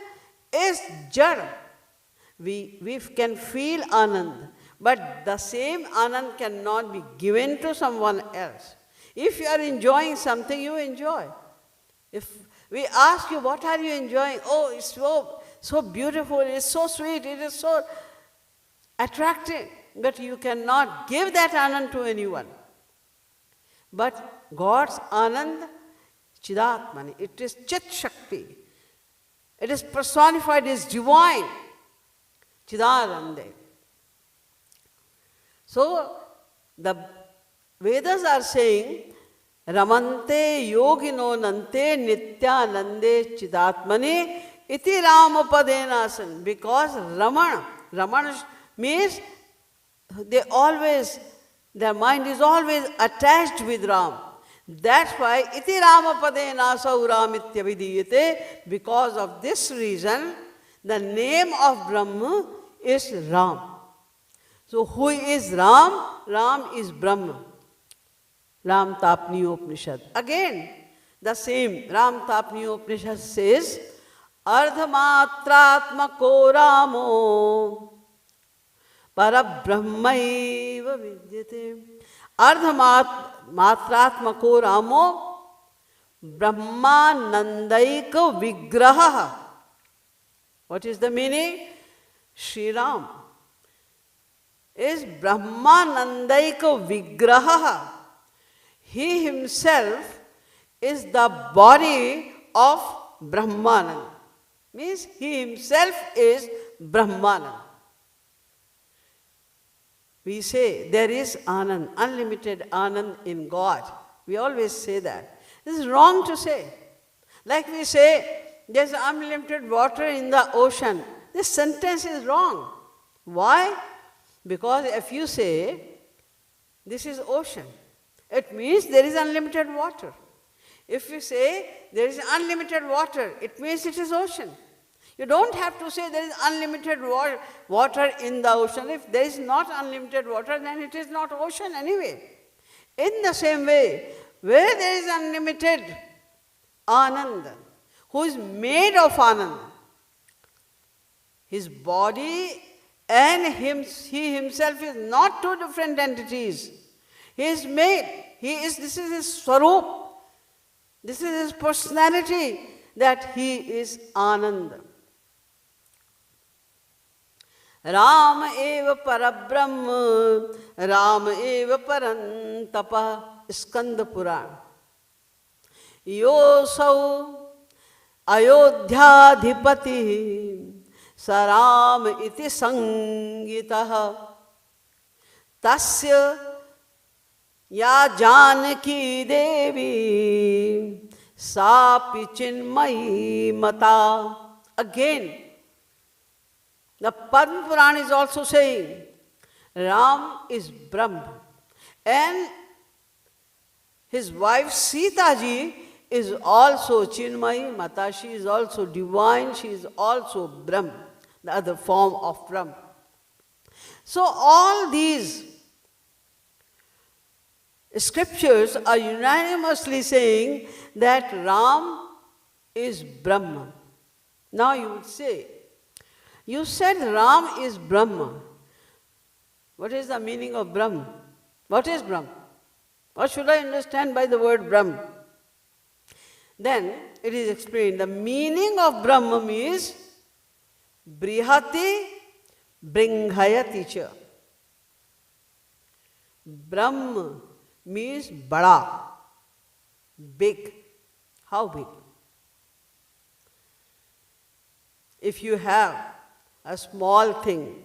is jad. We can feel Anand, but the same Anand cannot be given to someone else. If you are enjoying something, you enjoy. If we ask you, what are you enjoying? Oh, it's so beautiful, it's so sweet, it is so attractive. But you cannot give that Anand to anyone. But God's Anand, Chidatmani, it is Chit Shakti. It is personified, it is divine. Chidanande. So, the Vedas are saying, Ramante yogino nante nityanande chidatmani iti ramapadenasan. Because Ramana means their mind is always attached with Ram. That's why iti ramapadenasa uramityabhidiyate. Because of this reason, the name of Brahma is Ram. So who is Ram? Ram is Brahma. Ram Tapni Upanishad. Again, the same Ram Tapni Upanishad says, Ardhamatratmako Ramo Parabrahmaiva Vidyate. Ardhamatratmako Ramo Brahmanandaika Vigraha. What is the meaning? Sriram is Brahmanandaika Vigraha. He himself is the body of Brahmanan. Means he himself is Brahmanan. We say there is Anand, unlimited Anand in God. We always say that. This is wrong to say. Like we say, there is unlimited water in the ocean. This sentence is wrong. Why? Because if you say, this is ocean, it means there is unlimited water. If you say there is unlimited water, it means it is ocean. You don't have to say there is unlimited water in the ocean. If there is not unlimited water, then it is not ocean anyway. In the same way, where there is unlimited Ananda, who is made of Ananda, his body and he himself is not two different entities. He is made. This is his Swarup. This is his personality, that he is Ananda. Ram eva parabrahma, Ram eva parantapa, Skanda Purana. Yosau Ayodhyadhipati, Saram iti sangitaha, Tasya Ya Janaki Devi, Sapi Chinmayi Mata. Again, the Padma Purana is also saying, Ram is Brahma. And his wife Sita ji is also Chinmayi Mata. She is also divine. She is also Brahma, the other form of Brahma. So all these scriptures are unanimously saying that Ram is Brahma. Now you would say, you said Ram is Brahma. What is the meaning of Brahma? What is Brahma? What should I understand by the word Brahma? Then it is explained, the meaning of Brahma means Brihati Bringhayati cha. Brahma means Bada. big. How big? If you have a small thing,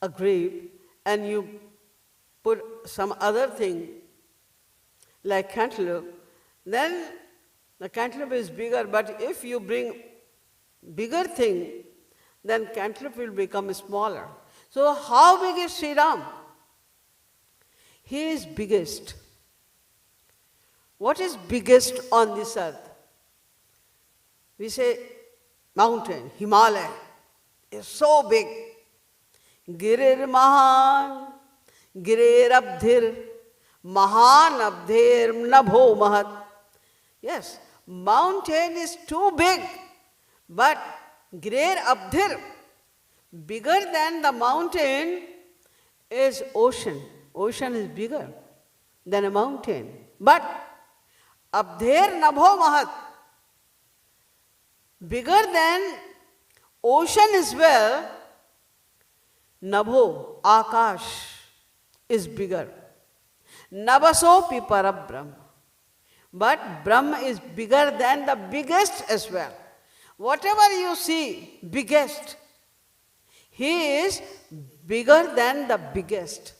a grape, and you put some other thing like cantaloupe, then the cantaloupe is bigger, but if you bring bigger thing, then cantaloupe will become smaller. So how big is Sriram? He is biggest. What is biggest on this earth? We say mountain, Himalaya is so big. Girir Mahan, Girir Abdhir, Mahan Abdhir Nabho Mahat. Yes, mountain is too big, but Girir Abdhir, bigger than the mountain is ocean. Ocean is bigger than a mountain. But Abdher Nabho Mahat, bigger than ocean as well, Nabho, Akash, is bigger. Nabasopi Parabrahma. But Brahma is bigger than the biggest as well. Whatever you see, biggest, he is bigger than the biggest.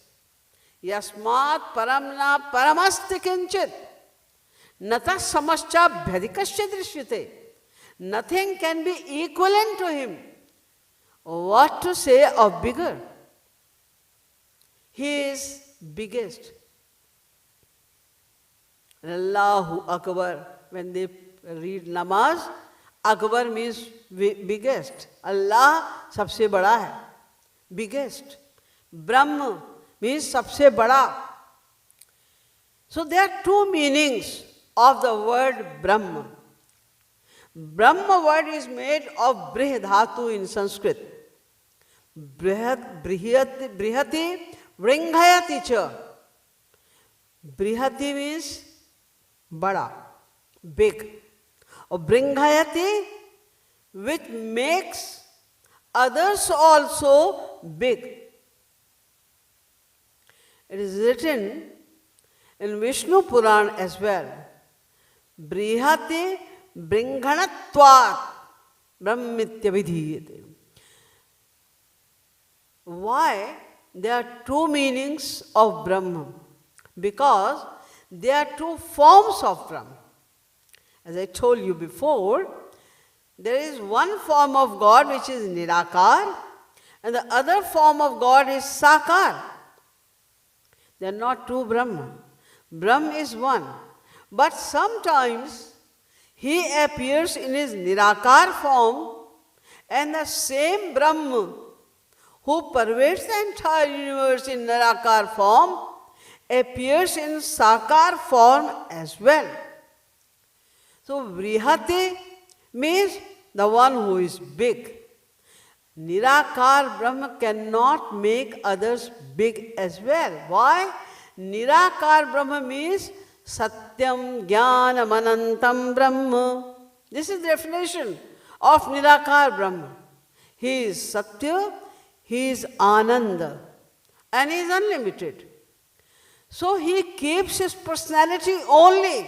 Yasmat paramna paramasti kinchit. Nata samascha bhadikasya drishyate. Nothing can be equivalent to him. What to say of bigger? He is biggest. Allahu Akbar. When they read namaz, Akbar means biggest. Allah sabse bada hai. Biggest. Brahma means sabse bada. So there are two meanings of the word Brahma. Brahma word is made of Brih Dhatu in Sanskrit. Brihati, Vringhayati cha. Brihati means bada, big. Or Vringhayati, which makes others also big. It is written in Vishnu Puran as well. Brihati Vringhanatvat Brahmitya vidhiyate. Why? There are two meanings of Brahma. Because there are two forms of Brahma. As I told you before, there is one form of God which is Nirakar, and the other form of God is Sakar. They are not two Brahma. Brahma is one. But sometimes he appears in his Nirakar form, and the same Brahma who pervades the entire universe in Nirakar form appears in Sakar form as well. So Vrihati means the one who is big. Nirakar Brahma cannot make others big as well. Why? Nirakar Brahma means Satyam Jnanam Anantam Brahma. This is the definition of Nirakar Brahma. He is Satya, he is Ananda, and he is unlimited. So he keeps his personality only.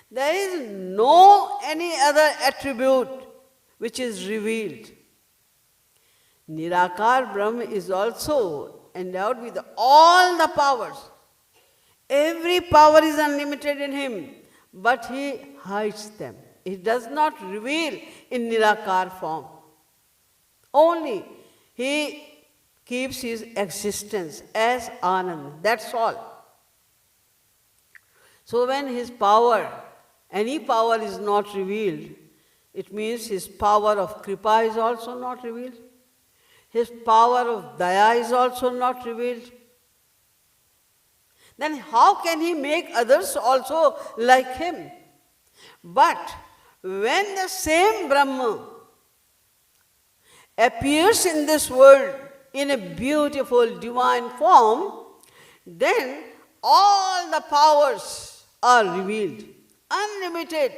There is no any other attribute which is revealed. Nirakar Brahma is also endowed with all the powers. Every power is unlimited in him, but he hides them. He does not reveal in Nirakar form. Only he keeps his existence as Anand. That's all. So when his power, any power is not revealed, it means his power of Kripa is also not revealed. His power of Daya is also not revealed. Then how can he make others also like him? But when the same Brahma appears in this world in a beautiful divine form, then all the powers are revealed. Unlimited,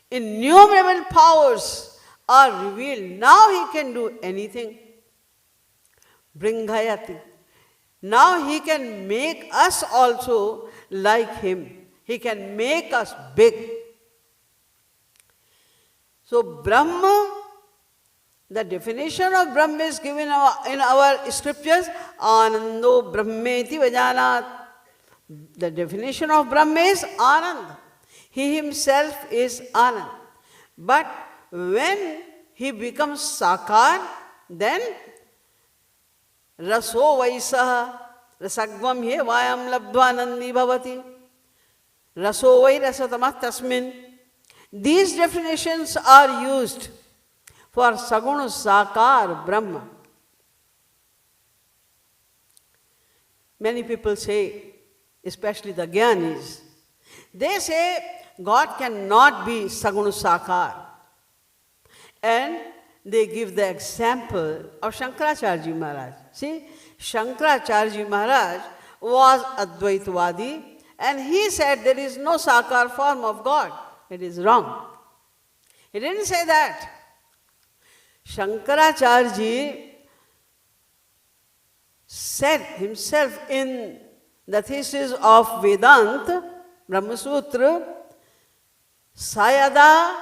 innumerable powers are revealed. Now he can do anything. Vringhayati. Now he can make us also like him. He can make us big. So Brahma, the definition of Brahma is given in our scriptures, Anando Brahmeti Vajanat. The definition of Brahma is Anand. He himself is Anand. But when he becomes Sakar, then Raso Vaisaha, Rasagvam he Vayam Labdvanandi Bhavati, Raso Vai Rasatamat Tasmin. These definitions are used for Sagun Sakar Brahma. Many people say, especially the Gyanis, they say God cannot be Sagun Sakar. And they give the example of Shankaracharya Maharaj. See, Shankaracharya Maharaj was Advaitvadi, and he said there is no Sakar form of God. It is wrong. He didn't say that. Shankaracharya said himself in the thesis of Vedanta, Brahma Sutra, Sayada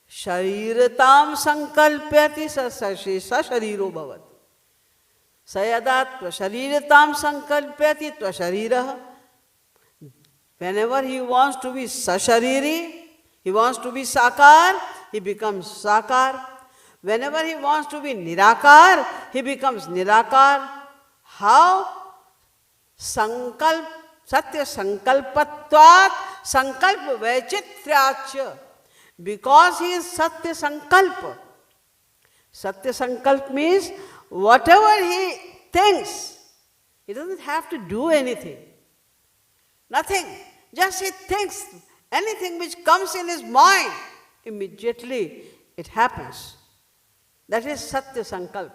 Shariratam Sankalpyati Sashesha Shariro Bhavati. Sayada Tva Shariratam Sankalpyati Tva Shariraha. Whenever he wants to be Sashariri, he wants to be Sakar, he becomes Sakar. Whenever he wants to be Nirakar, he becomes Nirakar. How? Sankalp, Satya Sankalpatvat, Sankalpa Vaichitracha. Because he is Satya Sankalpa. Satya Sankalp means whatever he thinks, he doesn't have to do anything. Nothing. Just he thinks. Anything which comes in his mind, immediately it happens. That is Satya Sankalp.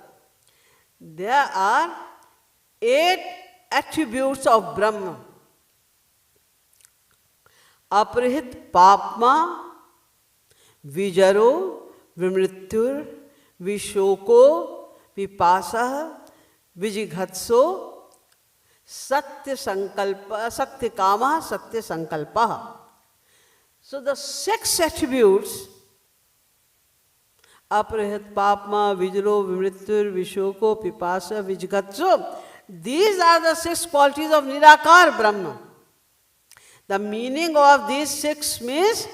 There are 8 attributes of Brahma. Aprahit Papma, Vijaro, Vimrityur, Vishoko, Vipasah, Vijighatso, Satya Sankalpa, Satya Kama, Satya Sankalpa. So the 6 attributes, Aprahit Papma, Vijaro, Vimrityur, Vishoko, Pipasa, Vijighatso, these are the 6 qualities of Nirakar Brahma. The meaning of these 6 means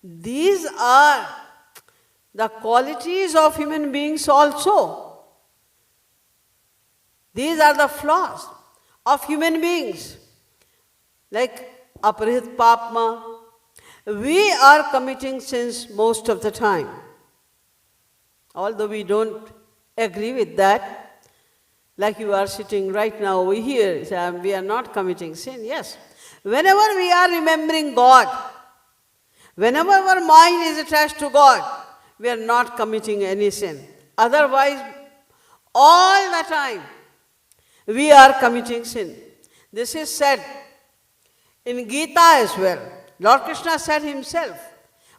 these are the qualities of human beings also. These are the flaws of human beings. Like Aprahit Papma, we are committing sins most of the time. Although we don't agree with that, like you are sitting right now over here, we are not committing sin. Yes. Whenever we are remembering God, whenever our mind is attached to God, we are not committing any sin. Otherwise, all the time, we are committing sin. This is said in Gita as well. Lord Krishna said himself,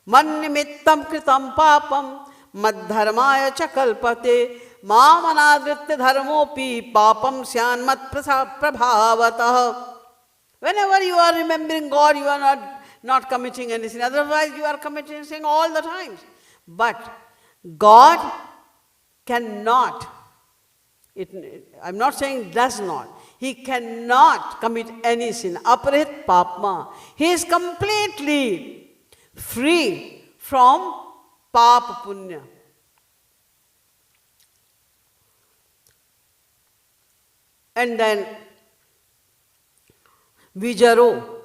Man nimittam kritam papam madharmaya chakalpate mamanadritya dharmopi papam syan mat prabhavatah. Whenever you are remembering God, you are not committing any sin. Otherwise, you are committing sin all the time. But God cannot, I'm not saying does not, He cannot commit any sin. Aparit papma. He is completely free from pap punya. And then Vijaro.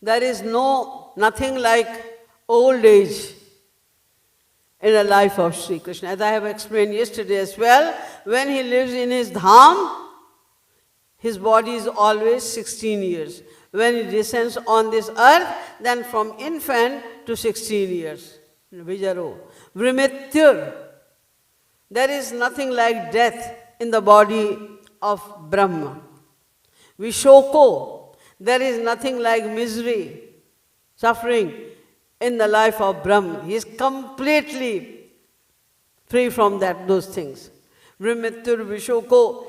There is nothing like old age in the life of Sri Krishna. As I have explained yesterday as well, when he lives in his dham, his body is always 16 years. When he descends on this earth, then from infant to 16 years. Vijaro. Vrimithyur. There is nothing like death in the body of Brahma. Vishoko. There is nothing like misery, suffering in the life of Brahma. He is completely free from those things. Vrimithyur, Vishoko,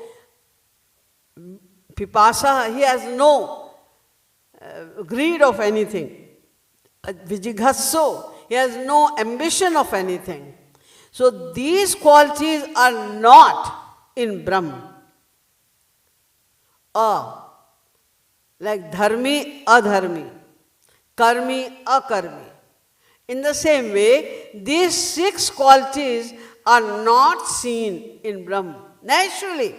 Pipasa, he has no greed of anything. Vijighasso, he has no ambition of anything. So these qualities are not in Brahman. Like dharmi, adharmi, karmi, akarmi. In the same way, these 6 qualities are not seen in Brahman. Naturally,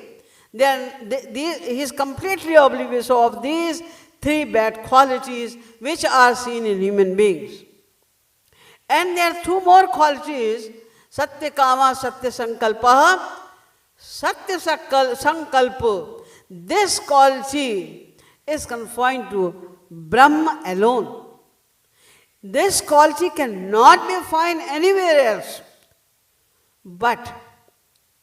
he is completely oblivious of these 3 bad qualities which are seen in human beings. And there are 2 more qualities, Satya Kama, Satya Sankalpa, Satya Sankalpa. This quality is confined to Brahma alone. This quality cannot be found anywhere else. But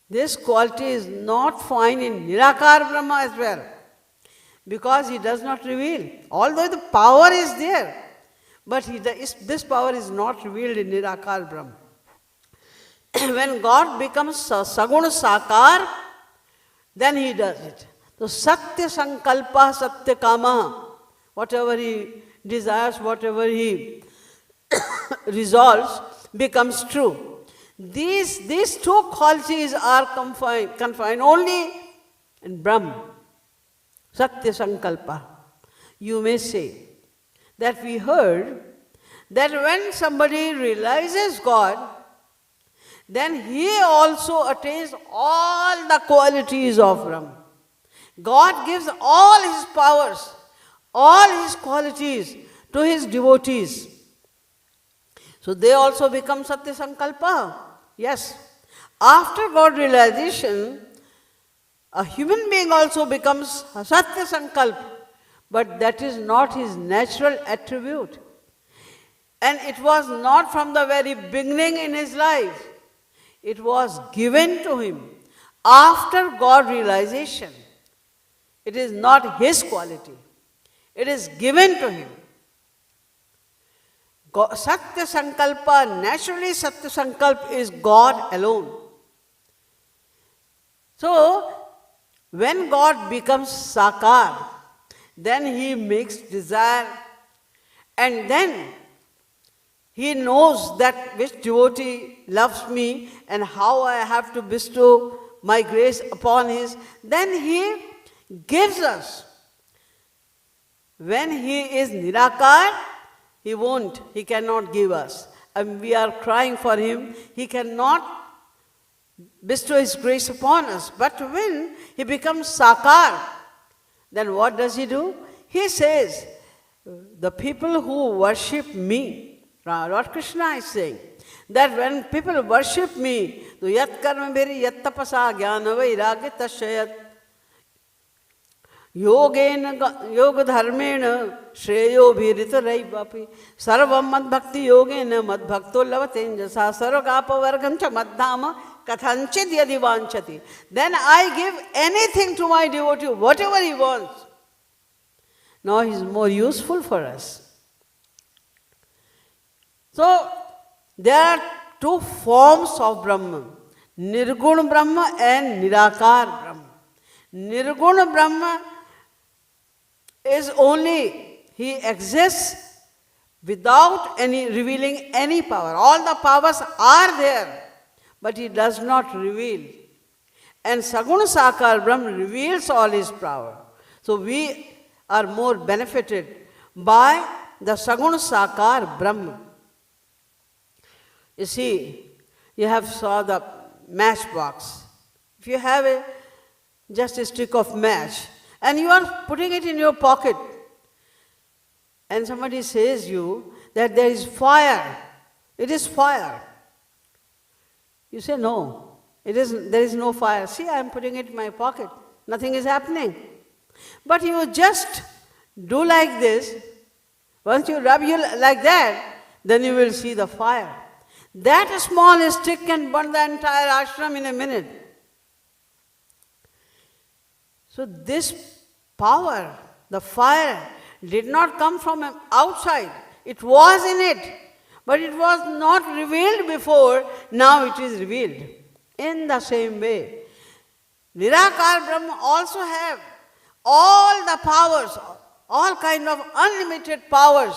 this quality is not found in Nirakar Brahma as well, because he does not reveal. Although the power is there, but this power is not revealed in Nirakar Brahma. When God becomes Sagun Sakar, then he does it. So Satya Sankalpa, Satya Kama, whatever he desires, whatever he resolves, becomes true. These 2 qualities are confined only in Brahman. Satya Sankalpa. You may say that we heard that when somebody realizes God, then he also attains all the qualities of Brahman. God gives all his powers, all his qualities to his devotees. So they also become Satya Sankalpa. Yes. After God realization, a human being also becomes Satya Sankalpa, but that is not his natural attribute. And it was not from the very beginning in his life. It was given to him after God realization. It is not his quality. It is given to him. Satya Sankalpa, naturally Satya Sankalpa is God alone. So, when God becomes Sakar, then he makes desire, and then he knows that which devotee loves me and how I have to bestow my grace upon his. Then he gives us. When he is Nirakar, he cannot give us. And we are crying for him, he cannot bestow his grace upon us. But when he becomes Sakar, then what does he do? He says, the people who worship me, Lord Krishna is saying, that when people worship me, to yat karma bhiri yat tapasa jnana vairagya tasyayat yoga dharmena shreyo bhirita raivapi sarvam mad bhakti yogena mad bhakto lavatenjasa sarvagapa vargamcha maddhama kathanchid yadi vanchati. Then I give anything to my devotee, whatever he wants. Now he is more useful for us. So, there are 2 forms of Brahman, Nirguna Brahma and Nirakar Brahma. Nirguna Brahma is only, he exists without revealing any power. All the powers are there, but he does not reveal. And Saguna Sakar Brahma reveals all his power. So we are more benefited by the Saguna Sakar Brahma. You see, you have saw the matchbox. If you have just a stick of match and you are putting it in your pocket and somebody says you that there is fire, it is fire. You say no, there is no fire. See, I am putting it in my pocket, nothing is happening. But you just do like this, once you rub you like that, then you will see the fire. That small stick can burn the entire ashram in a minute. So this power, the fire, did not come from outside. It was in it, but it was not revealed before. Now it is revealed. In the same way, Nirakar Brahma also have all the powers, all kind of unlimited powers,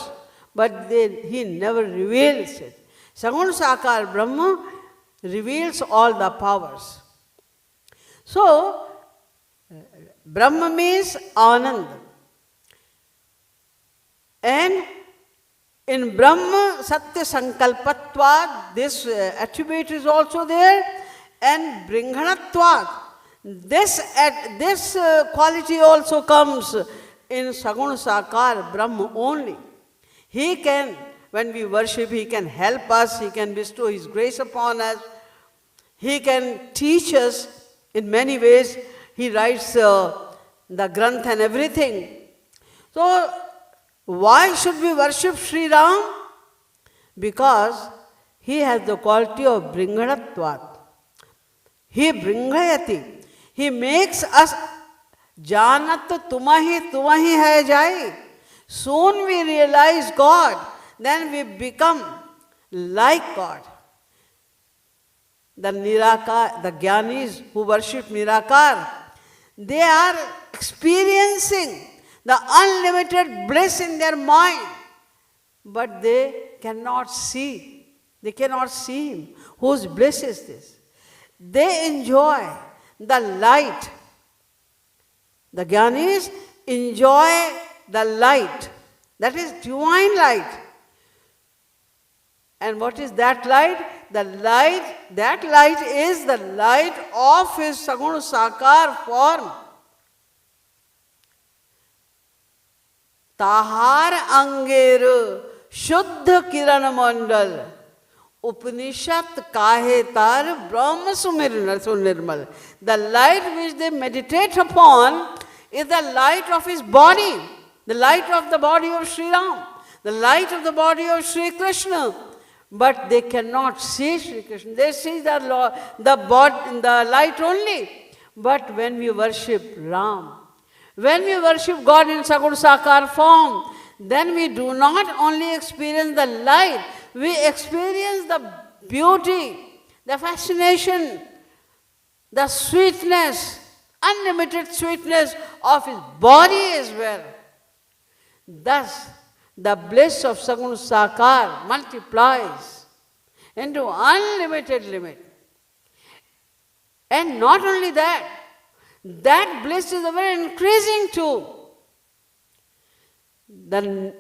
but he never reveals it. Sagun Sakar Brahma reveals all the powers. So, Brahma means Anand. And in Brahma, Satya Sankalpatvad, this attribute is also there, and Bringhanatvad. This quality also comes in Sagun Sakar Brahma only. He can, when we worship, he can help us, he can bestow his grace upon us, he can teach us in many ways. He writes the Granth and everything. So, why should we worship Sriram? Because he has the quality of Bringadatvat. He Bringayati. He makes us Janat tumahi hai jai. Soon we realize God, then we become like God. The Nirakar, the Jnanis who worship Nirakar, they are experiencing the unlimited bliss in their mind, but they cannot see. They cannot see Him. Whose bliss is this? They enjoy the light. The Jnanis enjoy the light. That is divine light. And what is that light? That light is the light of his Sagun Sakar form. Tahar Anger Shuddha Kiran Mandal Upanishad Kahe Tar Brahma Sunirmal. The light which they meditate upon is the light of his body, the light of the body of Sriram, the light of the body of Sri Krishna. But they cannot see Sri Krishna. They see the light only. But when we worship Ram, when we worship God in Sagun Sakar form, then we do not only experience the light, we experience the beauty, the fascination, the sweetness, unlimited sweetness of his body as well. Thus, the bliss of Sagun Sakar multiplies into unlimited limit. And not only that, that bliss is ever increasing too. The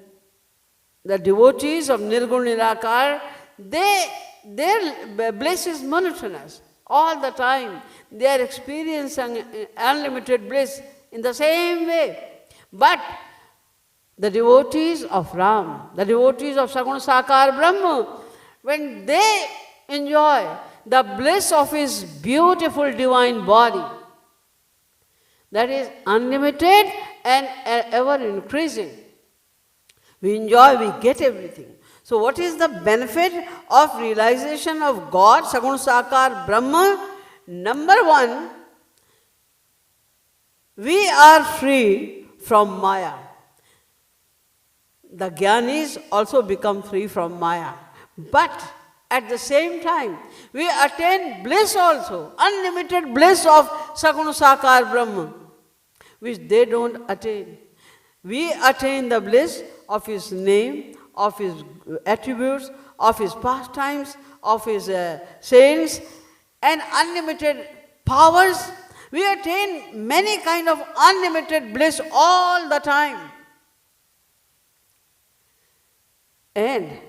devotees of Nirgun Nirakar, their bliss is monotonous. All the time they are experiencing unlimited bliss in the same way. But the devotees of Ram, the devotees of Sagun Sakar Brahma, when they enjoy the bliss of his beautiful divine body, that is unlimited and ever increasing. We enjoy, we get everything. So what is the benefit of realization of God, Sagun Sakar Brahma? Number one, we are free from Maya. The Jnanis also become free from Maya. But at the same time, we attain bliss also, unlimited bliss of Sagun Sakar Brahma, which they don't attain. We attain the bliss of his name, of his attributes, of his pastimes, of his saints, and unlimited powers. We attain many kind of unlimited bliss all the time. And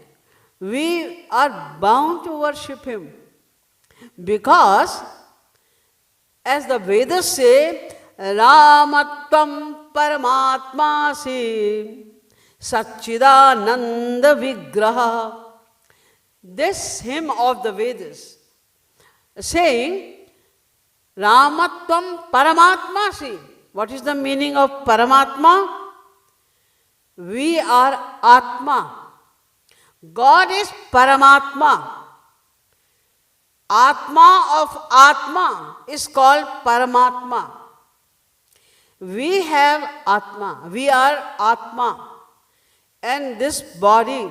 we are bound to worship him because, as the Vedas say, Ramatvam Paramatma Satchidananda Vigraha. This hymn of the Vedas saying Ramatvam Paramatma. What is the meaning of Paramatma? We are Atma. God is Paramatma. Atma of Atma is called Paramatma. We have Atma. We are Atma. And this body,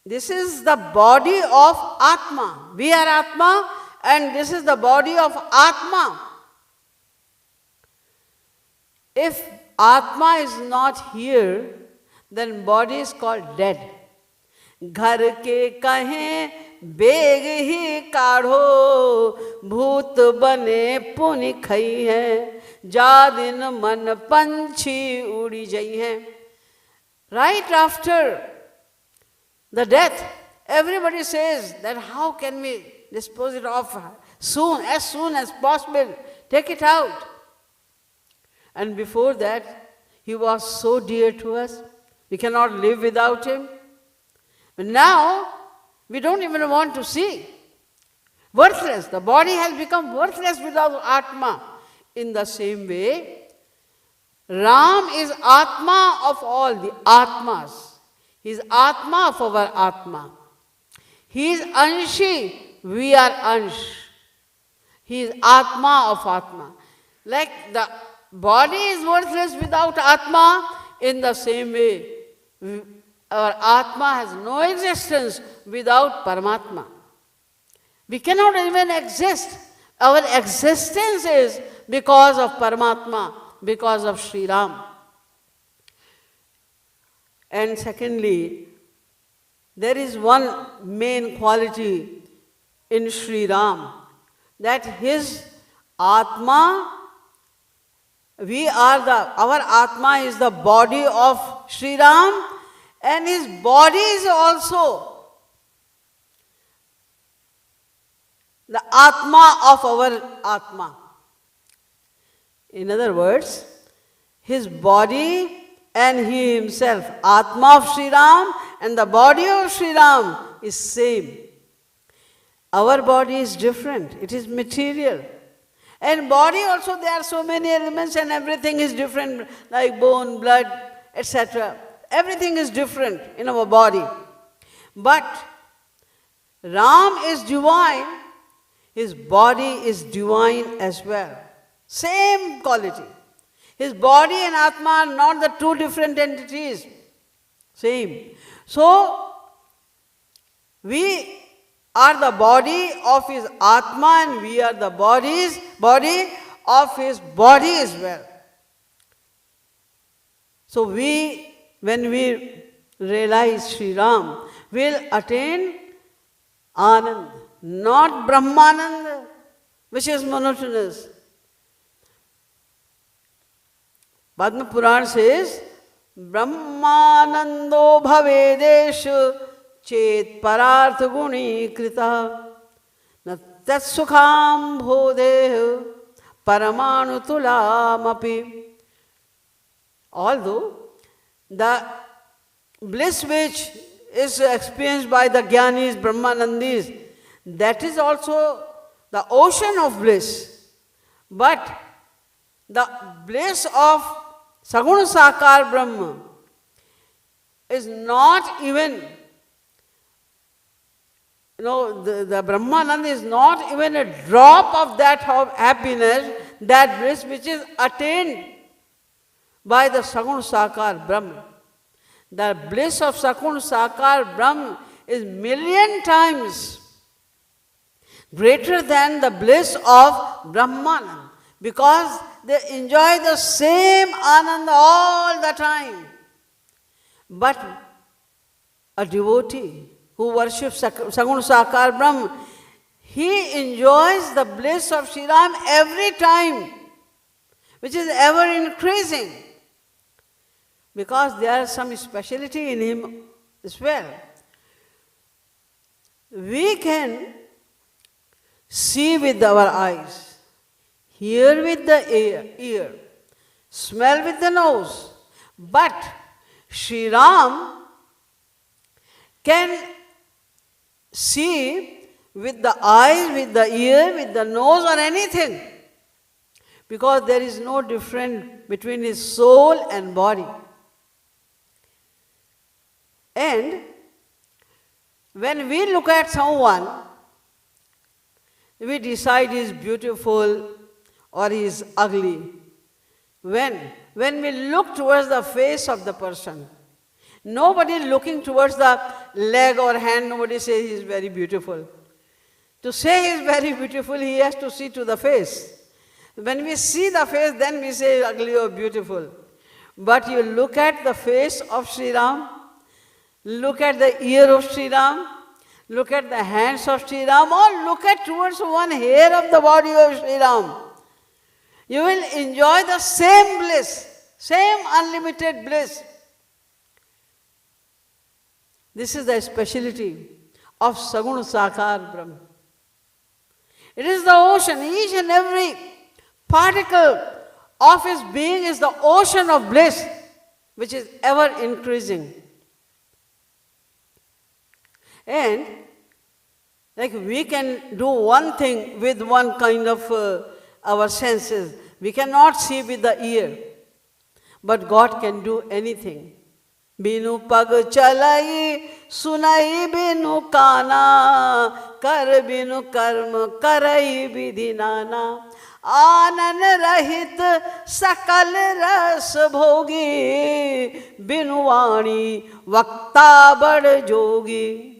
this is the body of Atma. We are Atma and this is the body of Atma. If Atma is not here, then body is called dead. घर के कहें bag ही काढ़ो, भूत बने पुनि खई है, जा दिन मन पंछी उड़ी जई है. Right after the death, everybody says that how can we dispose it off soon as possible, take it out. And before that, he was so dear to us, we cannot live without him. But now, we don't even want to see. Worthless. The body has become worthless without Atma. In the same way, Ram is Atma of all the Atmas. He is Atma of our Atma. He is Anshi, we are Ansh. He is Atma of Atma. Like the body is worthless without Atma, in the same way, our Atma has no existence without Paramatma. We cannot even exist. Our existence is because of Paramatma, because of Sriram. And secondly, there is one main quality in Sriram, that his Atma, our Atma is the body of Sriram, and his body is also the Atma of our Atma. In other words, his body and he himself, Atma of Sri Ram and the body of Sri Ram is same. Our body is different, it is material. And body also, there are so many elements and everything is different, like bone, blood, etc. Everything is different in our body. But Ram is divine, his body is divine as well. Same quality. His body and Atma are not the two different entities. Same. So, we are the body of his Atma and we are the body of his body as well. So when we realize Sri Ram, we'll attain Anand, not Brahmananda, which is monotonous. Padma Puran says, Brahmanando bhavedeshu chet parartha guni krita na tat sukham bhodehu paramanu tulamapi. Although the bliss which is experienced by the Jnanis, Brahmanandis, that is also the ocean of bliss. But the bliss of Sagun Sakar Brahma is not even, the Brahmananda is not even a drop of that happiness, that bliss which is attained by the Sagun Sakar Brahma. The bliss of Sagun Sakar Brahma is million times greater than the bliss of Brahmananda, because they enjoy the same Ananda all the time. But a devotee who worships Sagun Sakar Brahma, he enjoys the bliss of Sri Ram every time, which is ever increasing, because there is some speciality in him as well. We can see with our eyes, hear with the ear, smell with the nose, but Sri Ram can see with the eyes, with the ear, with the nose or anything, because there is no difference between his soul and body. And when we look at someone, we decide he is beautiful or he is ugly. When we look towards the face of the person, nobody looking towards the leg or hand, nobody says he is very beautiful. To say he is very beautiful, he has to see to the face. When we see the face, then we say ugly or beautiful. But you look at the face of Sriram, look at the ear of Sriram, look at the hands of Sriram, or look at towards one hair of the body of Sriram. You will enjoy the same bliss, same unlimited bliss. This is the speciality of Sagun Sakar Brahman. It is the ocean. Each and every particle of his being is the ocean of bliss, which is ever increasing. And like we can do one thing with one kind of our senses. We cannot see with the ear. But God can do anything. Binu pag chalai, sunai binu kana, kar binu karma, karai vidhinana. Anan rahit sakal ras bhogi, binu vani vakta bad jogi.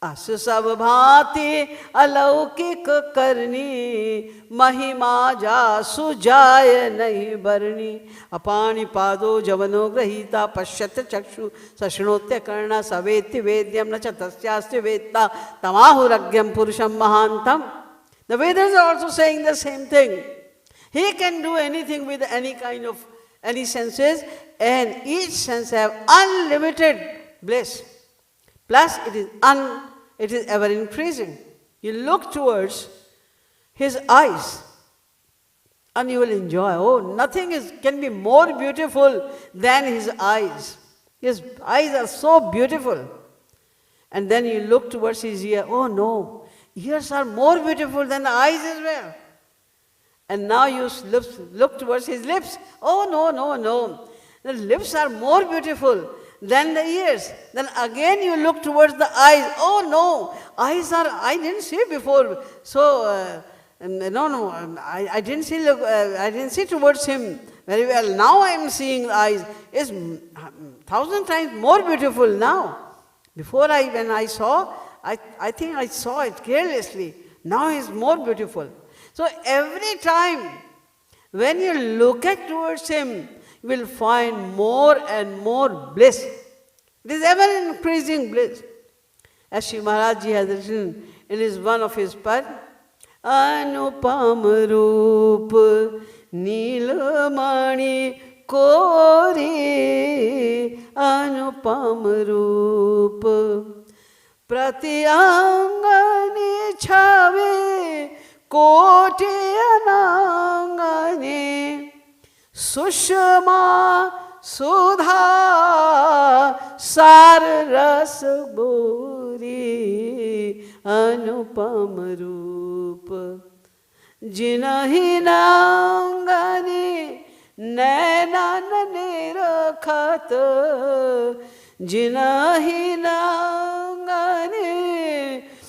अस सब भांति अलौकिक करनी महिमा जासु जाय नहीं बरनी अपानि पादो जवनो गृहीता पश्यत चक्षु सशृणोत्य कर्णा सवेत्ति वेद्यम न च तस्यास्ति वेत्ता तमाहुरज्ञम पुरुषम महांतम. The Vedas are also saying the same thing. He can do anything with any kind of any senses, and each sense have unlimited bliss. Plus it is ever increasing. You look towards his eyes and you will enjoy. Oh, nothing can be more beautiful than his eyes. His eyes are so beautiful. And then you look towards his ear. Oh no, ears are more beautiful than the eyes as well. And now you look towards his lips. Oh no. The lips are more beautiful than the ears. Then again you look towards the eyes. Oh no, I didn't see before. So I didn't see towards him very well. Now I am seeing the eyes. Is 1,000 times more beautiful now. Before when I saw, I think I saw it carelessly. Now it is more beautiful. So every time when you look at towards him, you will find more and more bliss. It is ever increasing bliss. As Shri Maharaj Ji has written in one of his pad, Anupam Roop Neelamani Kori Anupam Roop Pratyangani Chave Koti Anangani Sushma Sudha Sar Ras Bori Anupam Roop Jinahi Nangani Nainan Nirakhat Jinahi Nangani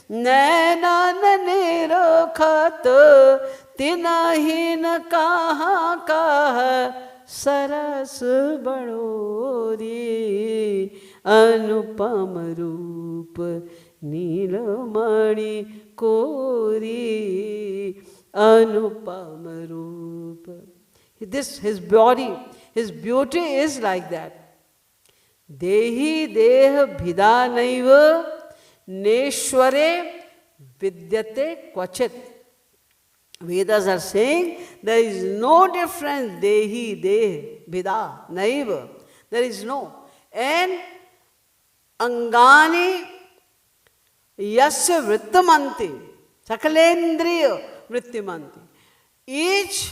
Nainan Nirakhat Tinahin Kaha Kaha Saras Badori Anupam Roop Neelamani Kori Anupam Roop. His body, his beauty is like that. Dehi Deha Bhida Naiva Neshware Vidyate Kvachit. Vedas are saying there is no difference. Dehi Deh Bhida Naiva. There is no. And Angani Yasya Vrittamanti Sakalendriya Vrittamanti. Each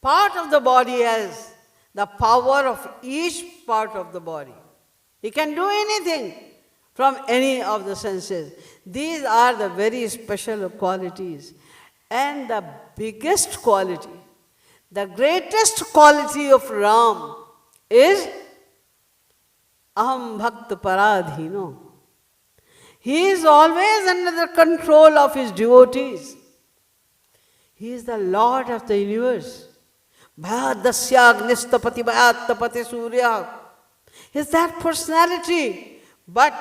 part of the body has the power of each part of the body. He can do anything from any of the senses. These are the very special qualities. And the biggest quality, the greatest quality of Ram is Aham Bhakt Paradhino. He is always under the control of his devotees. He is the Lord of the universe. Bhayadasya Agnistapati Bhayattapati Surya. He is that personality, but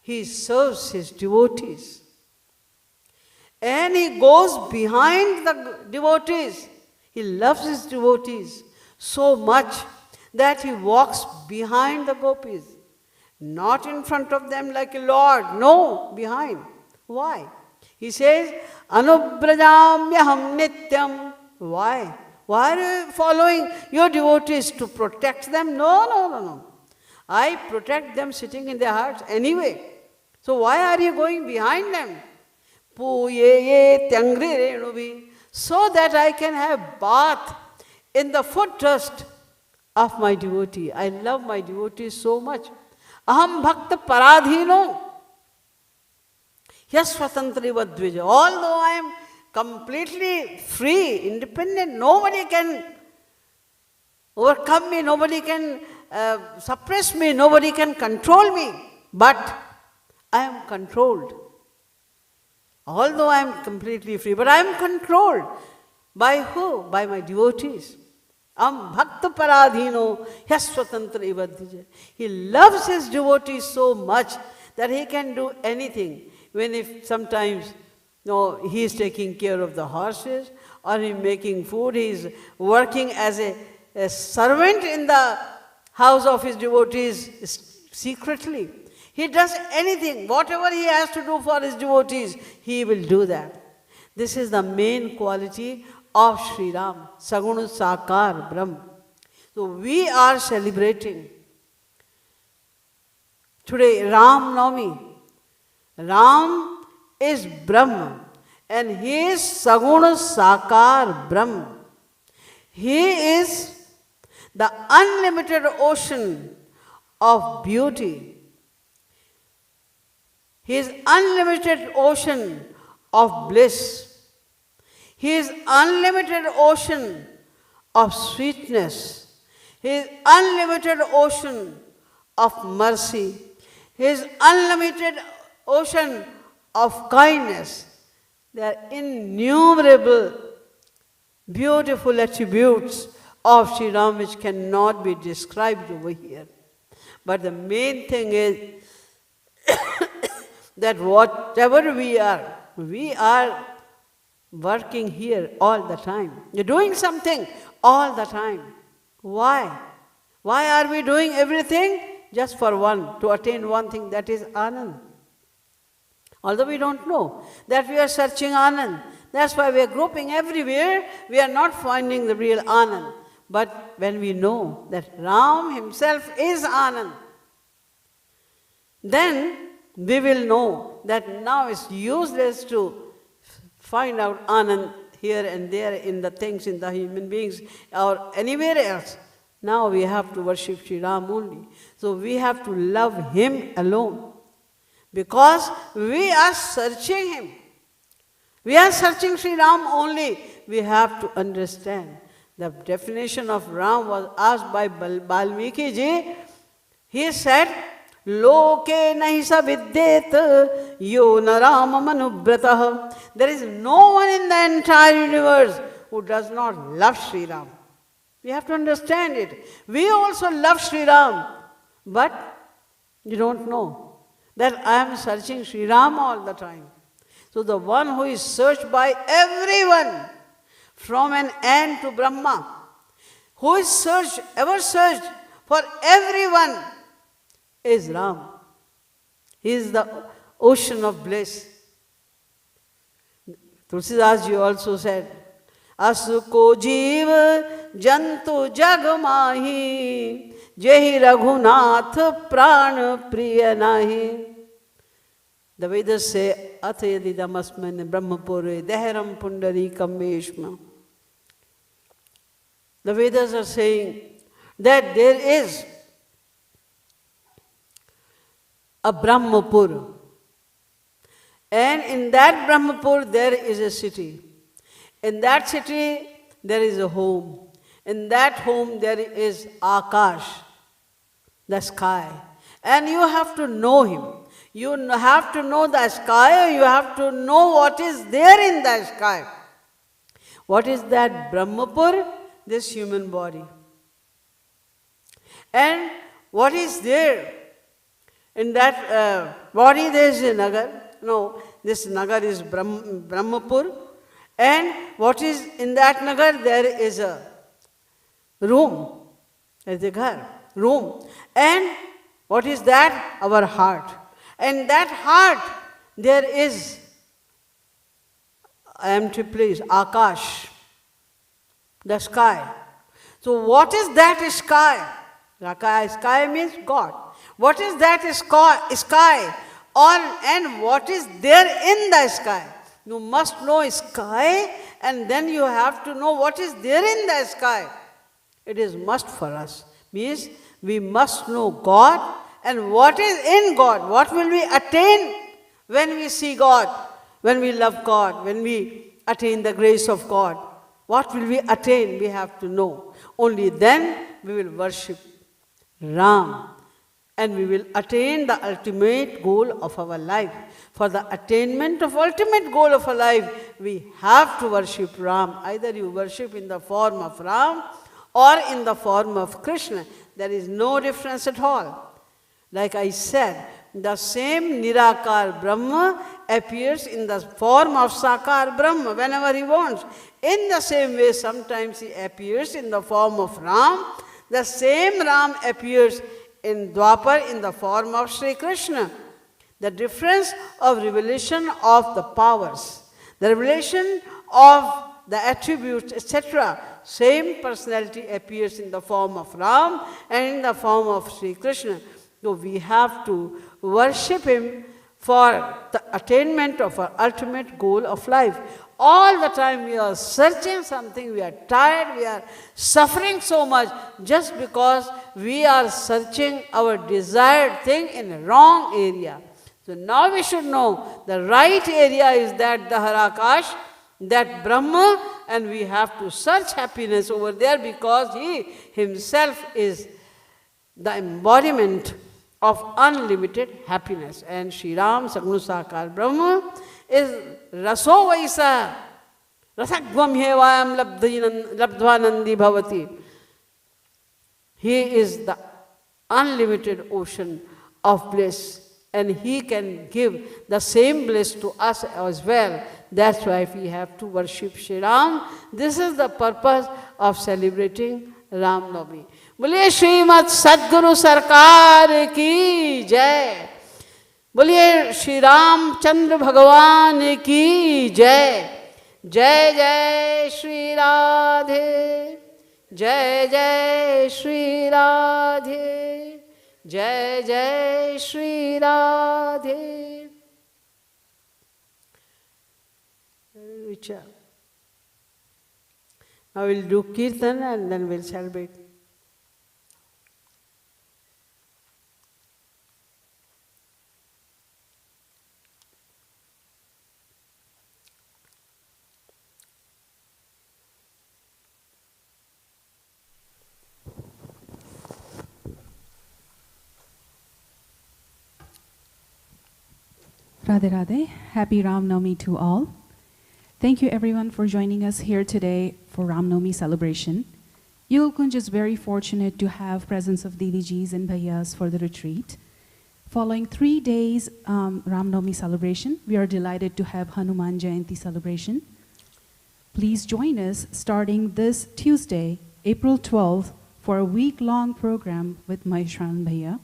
he serves his devotees. And he goes behind the devotees. He loves his devotees. so much that he walks behind the gopis, not in front of them like a lord, no, behind. Why? He says, Anubrajamyaham nityam. Why? Why are you following your devotees to protect them? No. I protect them sitting in their hearts anyway. So why are you going behind them? Puye tyangri renubi. So that I can have bath in the foot dust of my devotee. I love my devotees so much. Aham bhakta paradhino. Yes, Swatantri Vadvija. Although I am completely free, independent, nobody can overcome me, nobody can suppress me, nobody can control me. But I am controlled. Although I am completely free, but I am controlled. By who? By my devotees. Bhakta paradhino yasvatantra ivadhija. He loves his devotees so much that he can do anything. Even if sometimes he is taking care of the horses, or he is making food, he is working as a servant in the house of his devotees secretly. He does anything, whatever he has to do for his devotees, he will do that. This is the main quality of Sriram, Sagun Sakar Brahma. So we are celebrating today Ram Navami. Ram is Brahma and he is Sagun Sakar Brahma. He is the unlimited ocean of beauty. He is unlimited ocean of bliss. He is unlimited ocean of sweetness. He is unlimited ocean of mercy. He is unlimited ocean of kindness. There are innumerable beautiful attributes of Sriram which cannot be described over here. But the main thing is that whatever we are working here all the time. You're doing something all the time. Why? Why are we doing everything? Just for one, to attain one thing, that is Anand. Although we don't know that we are searching Anand. That's why we are groping everywhere. We are not finding the real Anand. But when we know that Ram himself is Anand, then we will know that now it's useless to find out Anand here and there in the things, in the human beings or anywhere else. Now we have to worship Sri Ram only. So we have to love him alone. Because we are searching him. We are searching Sri Ram only. We have to understand. The definition of Ram was asked by Valmiki ji. He said, Loke nahi sa vidyet yo na Rama manubratah. There is no one in the entire universe who does not love Sri Ram. We have to understand it. We also love Sri Ram, but you don't know that I am searching Sri Ram all the time. So the one who is searched by everyone, from an ant to Brahma, who is searched, ever searched for everyone, is Ram. He is the ocean of bliss. Tulsidas ji also said, Asuko jeev jantu jag mahi, jehi raghunath pran priya nahi. The Vedas say, Athayadi damasman brahmapure deharam pundari kameshma. The Vedas are saying that there is a Brahmapur. And in that Brahmapur there is a city. In that city there is a home. In that home there is Akash, the sky. And you have to know him. You have to know the sky, or you have to know what is there in the sky. What is that Brahmapur? This human body. And what is there? In that body there is a Nagar. No, this Nagar is Brahmapur. And what is in that Nagar? There is a room. As a ghar, room. And what is that? Our heart. And that heart, there is empty place, Akash, the sky. So what is that sky? Sky means God. What is that sky? And what is there in the sky? You must know sky, and then you have to know what is there in the sky. It is must for us. Means we must know God and what is in God. What will we attain when we see God, when we love God, when we attain the grace of God? What will we attain? We have to know. Only then we will worship Ram, and we will attain the ultimate goal of our life. For the attainment of ultimate goal of our life, we have to worship Ram. Either you worship in the form of Ram or in the form of Krishna. There is no difference at all. Like I said, the same Nirakar Brahma appears in the form of Sakar Brahma whenever he wants. In the same way, sometimes he appears in the form of Ram. The same Ram appears in Dwapar in the form of Sri Krishna. The difference of revelation of the powers, the revelation of the attributes, etc. Same personality appears in the form of Ram and in the form of Sri Krishna. So we have to worship him for the attainment of our ultimate goal of life. All the time we are searching something, we are tired, we are suffering so much just because we are searching our desired thing in a wrong area. So now we should know the right area is that Daharakash, that Brahma, and we have to search happiness over there because he himself is the embodiment of unlimited happiness. And Sriram, Sagun Sakar Brahma, is Raso Vaisa, Rasagvam Hevayam Labdvanandi Bhavati. He is the unlimited ocean of bliss, and he can give the same bliss to us as well. That's why we have to worship Shri Ram. This is the purpose of celebrating Ram Navami. बोलिए श्रीमद सद्गुरु सरकार की जय, बोलिए श्री रामचंद्र भगवान की जय। जय जय श्री राधे, जय जय श्री राधे, जय जय Shri Radhe. Now we'll do Keertan and then we'll celebrate. Radhe Radhe, happy Ram Navami to all. Thank you everyone for joining us here today for Ram Navami celebration. Yugal Kunj is very fortunate to have presence of Didi Jis and Bhaiyas for the retreat. Following 3 days Ram Navami celebration, we are delighted to have Hanuman Jayanti celebration. Please join us starting this Tuesday, April 12th, for a week-long program with Maheshwaran Bhaiya.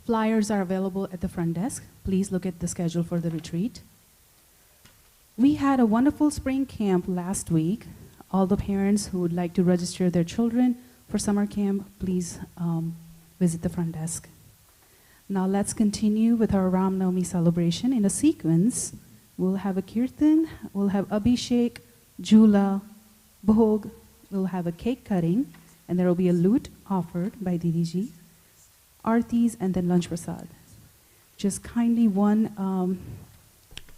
Flyers are available at the front desk. Please look at the schedule for the retreat. We had a wonderful spring camp last week. All the parents who would like to register their children for summer camp, please visit the front desk. Now let's continue with our Ram Navami celebration in a sequence. We'll have a Keertan, we'll have Abhishek, Jula, Bhog, we'll have a cake cutting, and there will be a lute offered by Didi Ji, Aartis, and then lunch prasad. Just kindly one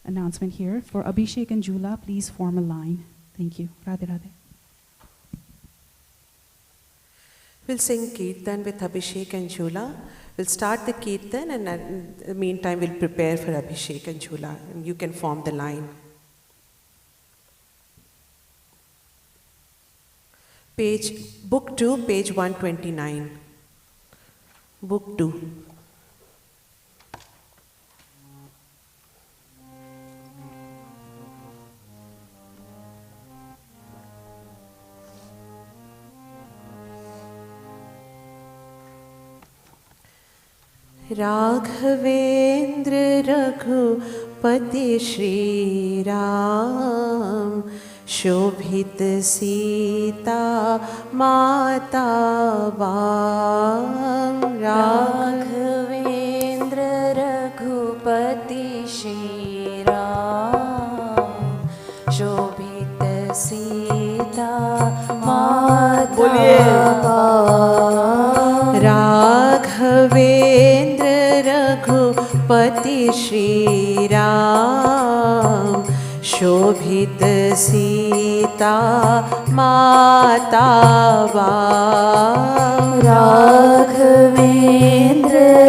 announcement here. For Abhishek and Jula, please form a line. Thank you. Radhe Radhe. We'll sing Keertan with Abhishek and Jula. We'll start the Keertan, and in the meantime we'll prepare for Abhishek and Jula, and you can form the line. Book 2, page 129. Book 2. Raghavendra Raghupati Shri Ram शोभित सीता माता वाम। राघवेंद्र रघुपति श्री राम शोभित सीता माता वाम। राघवेंद्र रघुपति श्री राम शोभित सीता माता वाम। राघवेंद्र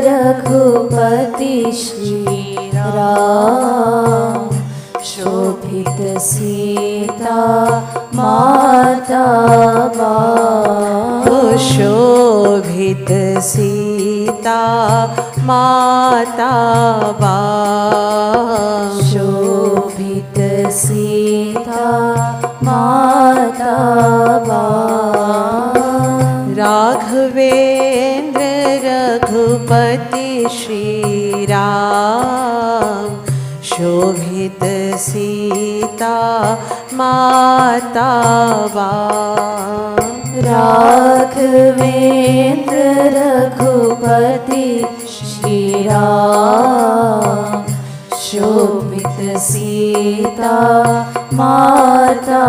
रघुपति श्री राम शोभित सीता माता वाम। शोभित सीता माता वाम। शोभित सीता माता वाम। राघवेंद्र रघुपति श्री राम शोभित सीता माता वाम। राघवेंद्र रघुपति श्री राम शोभित सीता माता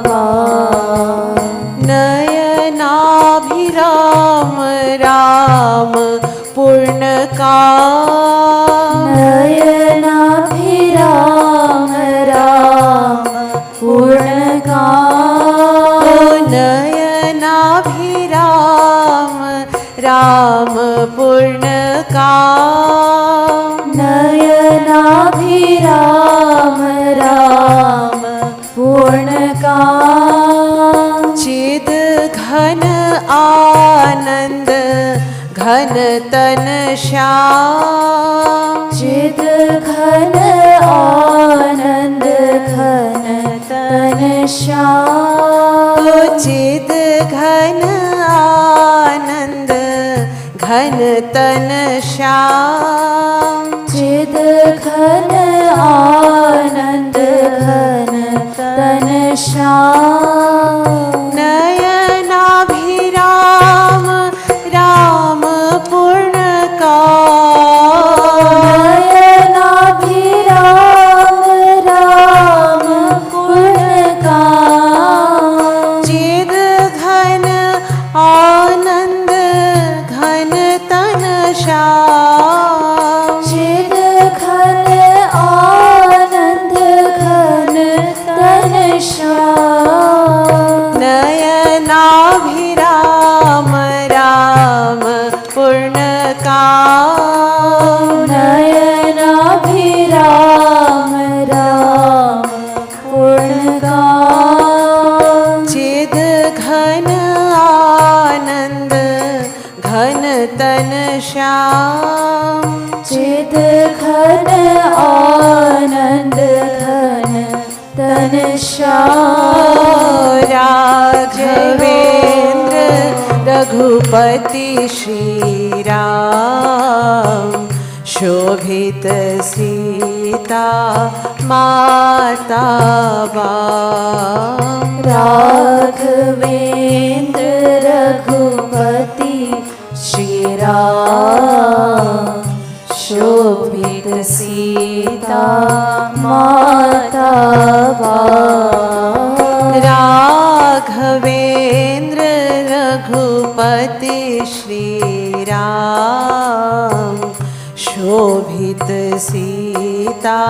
वाम। नयनाभिराम राम पूर्णकाम। नयनाभिराम राम पूर्णकाम। नयनाभिराम राम पूर्णकाम। नयनाभिराम राम पूर्णकाम। चिद घन आनंद घन तन श्याम। चिद घन आनंद घन तन श्याम। चिद घन आनंद घन तन श्याम। चिद घन आनंद घन तन श्याम। नयनाभिराम राम पूर्णकाम। नयनाभिराम राम पूर्णकाम। चिद घन आनंद घन तन श्याम। चिद घन आनंद घन तन श्याम। नयनाभिराम राम पूर्णकाम। नयनाभिराम राम पूर्णकाम। चिद घन आनंद घन तन श्याम। चिद घन आनंद घन तन श्याम। राघवेंद्र रघुपति श्री राम शोभित सीता माता वाम। राघवेंद्र रघुपति श्री राम शोभित सीता माता वाम। राघवेंद्र रघुपति श्री राम शोभित सीता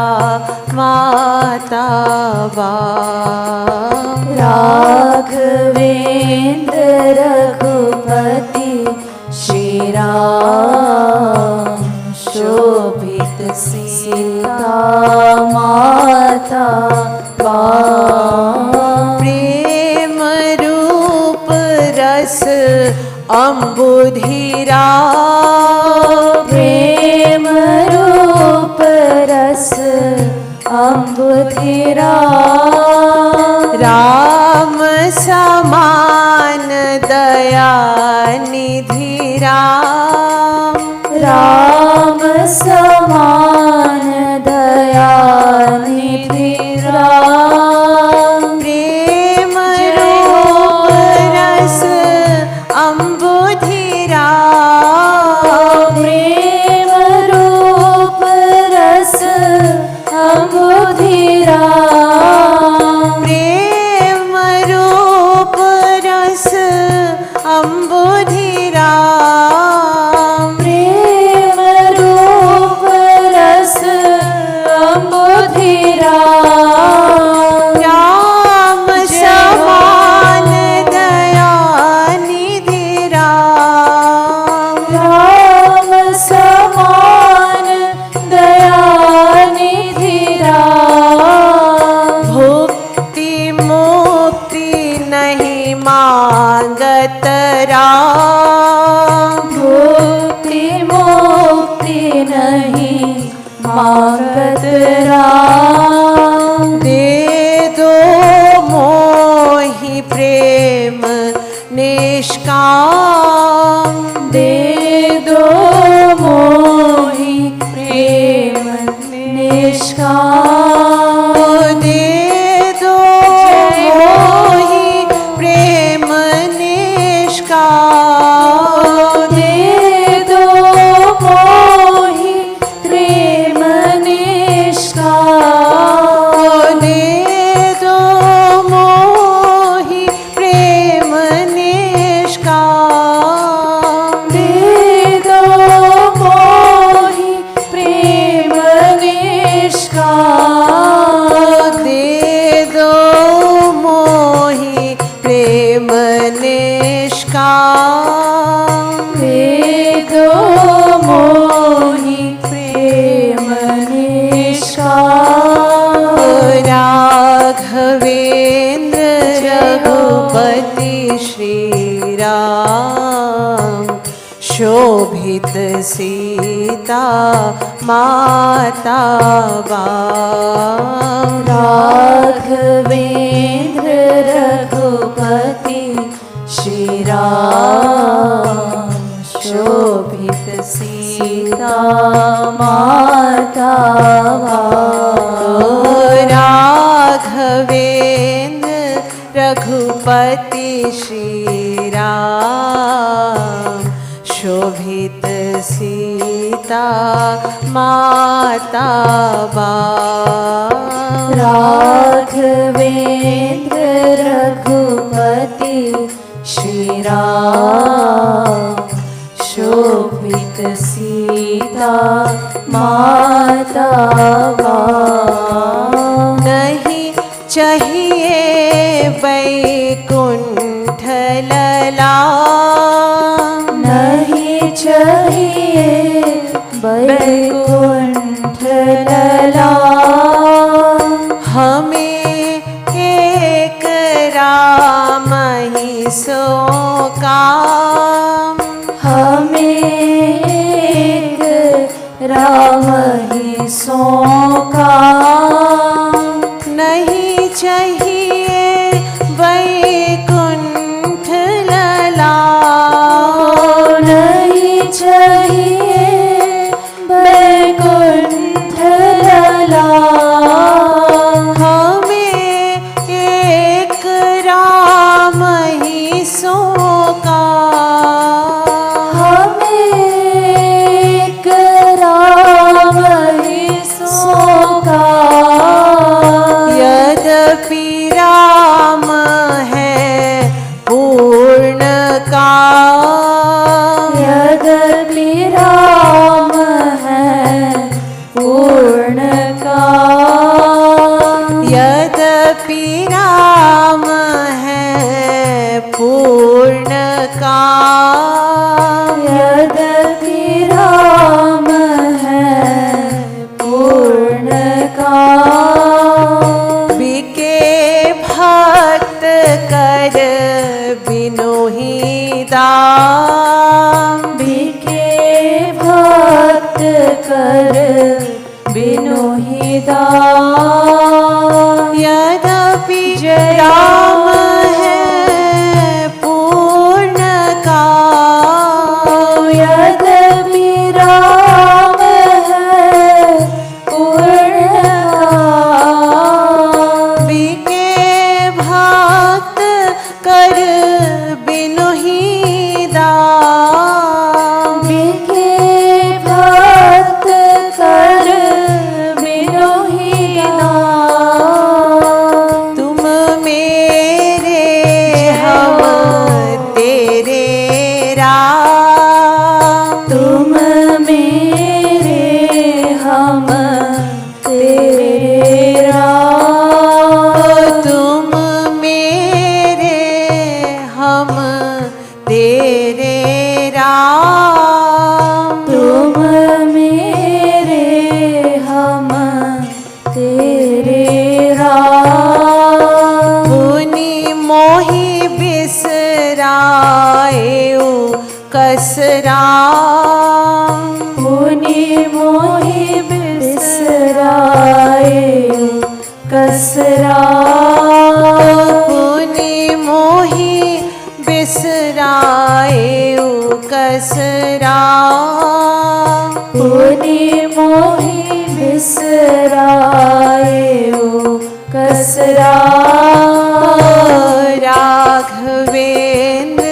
माता वाम। राघवेंद्र रघुपति श्री राम शोभित सीता माता वाम। प्रेम रूप रस अम्बुधिरा। प्रेम रूप रस अम्बुधिरा। राम समान दया निधि राम। राम समान दया निधि राम। प्रेम रूप रस अम्बुधि राम। प्रेम रूप रस अम्बुधि राम। प्रेम रूप रस अम्बुधि राम। प्रेम रूप रस अम्बुधि राम। राम समान दया निधि राम। राम समान दया निधि राम। भुक्ति मुक्ति नहीं मांगत राम। भुक्ति मुक्ति नहीं मांगत राम। दे दो मोहि प्रेम निष्काम। दे दो मोहि प्रेम निष्काम। दे दो मोहि प्रेम निष्काम। दे दो मोहि प्रेम निष्काम। दे दो मोहि प्रेम निष्काम। दे दो मोहि प्रेम निष्काम। दे दो मोहि प्रेम निष्काम। दे दो मोहि प्रेम निष्काम। राघवेंद्र रघुपति श्री राम। शोभित सीता माता वाम। राघवेंद्र रघुपति श्री राम। शोभित सीता माता वाम। राघवेंद्र रघुपति श्री राम। शोभित सीता माता वाम। राघवेंद्र रघुपति श्री राम। शोभित सीता माता वाम। नहीं चाहिए वैकुंठ लला। नहीं चाहिए वैकुंठ लला। हमें एक राम ही सो काम। हमें एक राम ही सो काम। नहीं चाहिए वैकुंठ लला। नहीं चाहिए वैकुंठ लला। हमें एक राम ही सो काम। हमें एक राम ही सो काम। यद्यपि राम है पूर्ण काम। यद्यपि राम है पूर्ण काम। यद्यपि राम है पूर्ण काम। यद्यपि राम है पूर्ण काम। बिके भक्त कर बिनु ही दाम। बिके भक्त कर बिनु ही दाम। यद्यपि राम है पूर्ण काम। यद्यपि राम मोहि बिसराए कसरा पुनि मोहि बिसराए कसरा पुनि मोहि बिसराए कसरा राघवेंद्र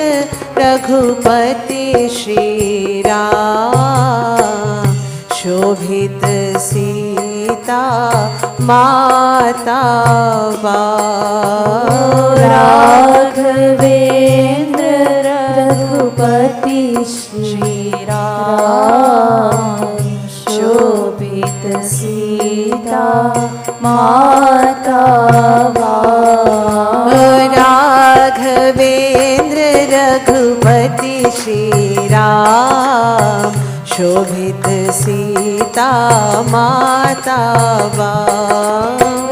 रघुपति श्री राम शोभित सीता माता राघवेंद्र रघुपति श्री राम शोभित सीता माता राघवेंद्र रघुपति श्री राम शोभित सीता माता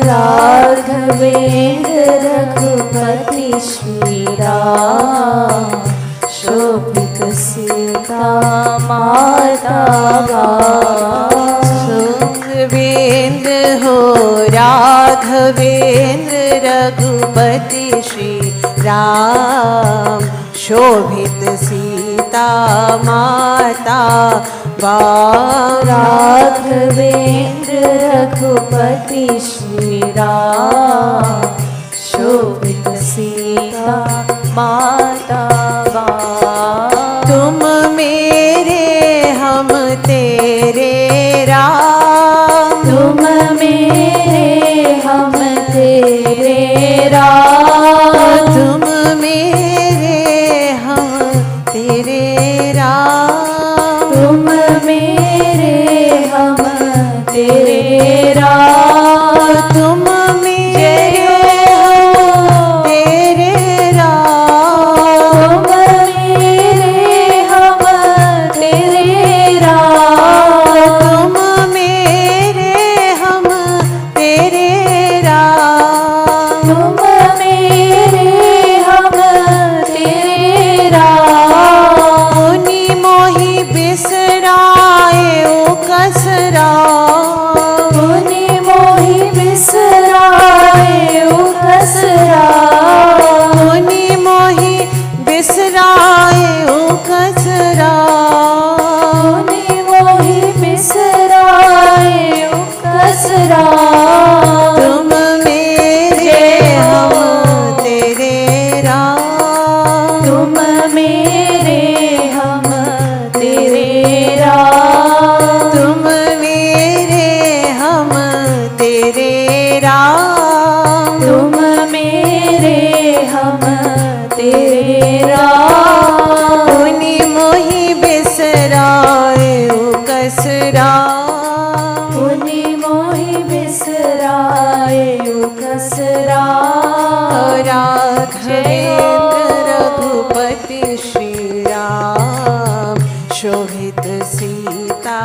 राघवेंद्र रघुपति श्री राम शोभित सीता माता सुखवेंद्र हो राघवेंद्र रघुपति श्री राम शोभित सीता माता राघवेंद्र रघुपति श्री राम शोभित सीता माता तुम मेरे हम तेरे राम तुम मेरे हम तेरे राम तुम मेरे हम तेरे राम तुम मेरे हम तेरे राम तुम मेरे तेरे राम तुम मेरे हम तेरे राम तुम मेरे हम तेरे राम तुम मेरे मुनि मोहि बिसराए कसरा मुनि मोहि बिसराए कसरा तुम मेरे हम तेरे राम तुम मेरे हम तेरे राम तुम मेरे हम तेरे राम तुम मेरे हम तेरे राम मुनि मोहि बिसराए कसरा मुनि मोहि बिसराए कसरा राघवेंद्र रघुपति श्री राम शोभित सीता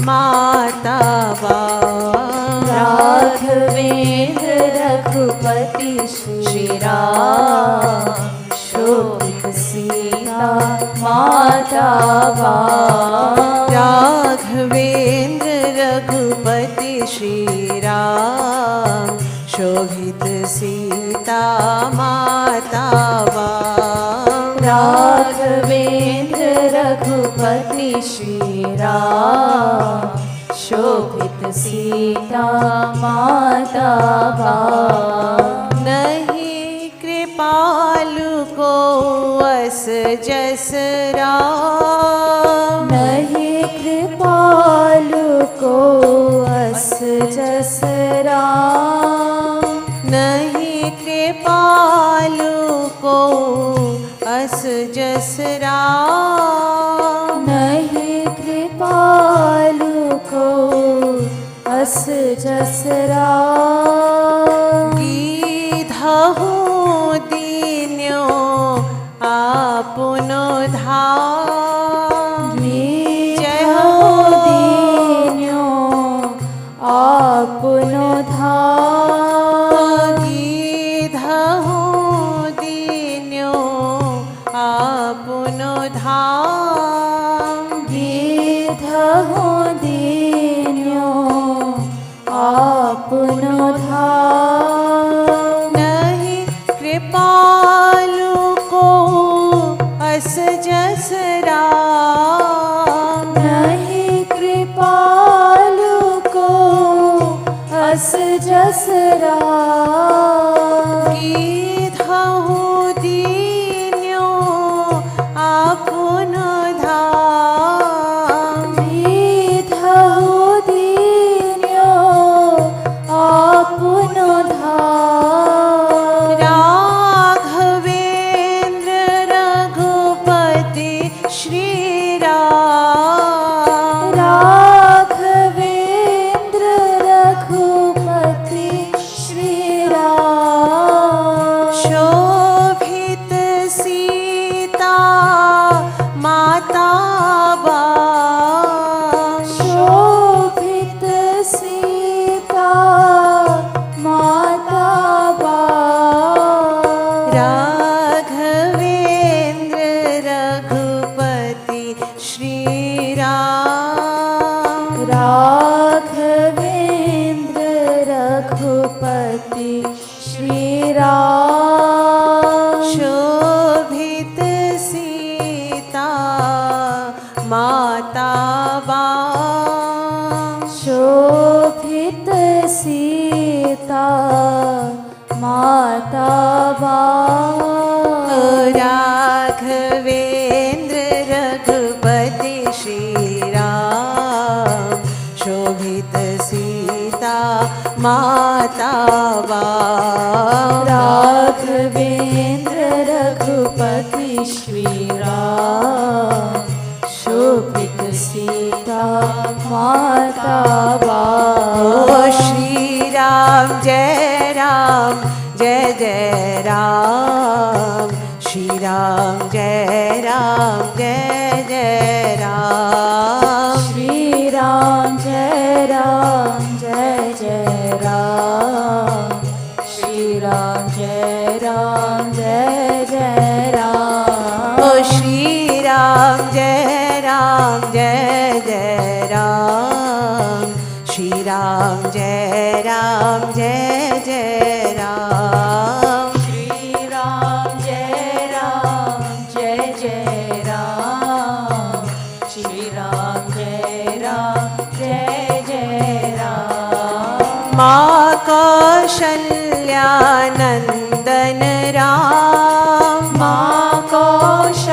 माता राघवेंद्र रघुपति श्री राम शोभित सीता माता राघवेंद्र रघुपति श्री राम शोभित सीता माता राघवेंद्र रघुपति श्री राम शोभित सीता माता नहीं कृपालु को अस जस राम नहीं कृपालु को अस जस राम नहीं कृपालु को अस जस राम नहीं कृपालु को अस जस राम गीधहु दीन्यो आपुनो धाम जय हो दीन्यो आपनो धाम गीधहु दीन्यो आपुनो धाम गीधहु दीन्यो रस जस राम कीधहु दीन्यो आपुन धाम कीधहु दीन्यो आपुन धाम राघवेंद्र रघुपति श्री राम राघवेंद्र रघुपति श्री राम शोभित सीता माता बाम शोभित सीता माता बाम राघवेंद्र रघुपति श्री राम राघवेंद्र रघुपति श्री राम शोभित सीता माता बाम शोभित सीता माता बाम राघवेंद्र रघुपति श्री राम शोभित सीता माता बाम राघवेंद्र रघुपति श्री राम शोभित सीता माता बाम ओ श्री राम जय जय राम श्री राम जय जय राम श्री राम जय जय राम श्री राम जय जय राम ओ श्री राम जय जय राम श्री राम जय जय राम श्री राम जय जय राम श्री राम जय जय राम माँ कौशल्यानंदन राम माँ कौशल्यानंदन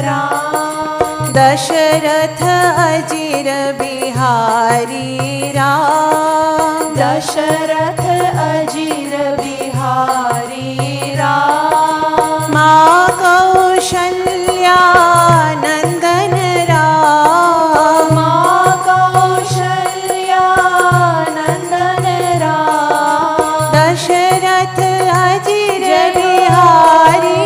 राम दशरथ अजिर बिहारी राम दशरथ अजिर बिहारी राम माँ कौशल्यानंदन राम माँ कौशल्यानंदन राम दशरथ अजिर बिहारी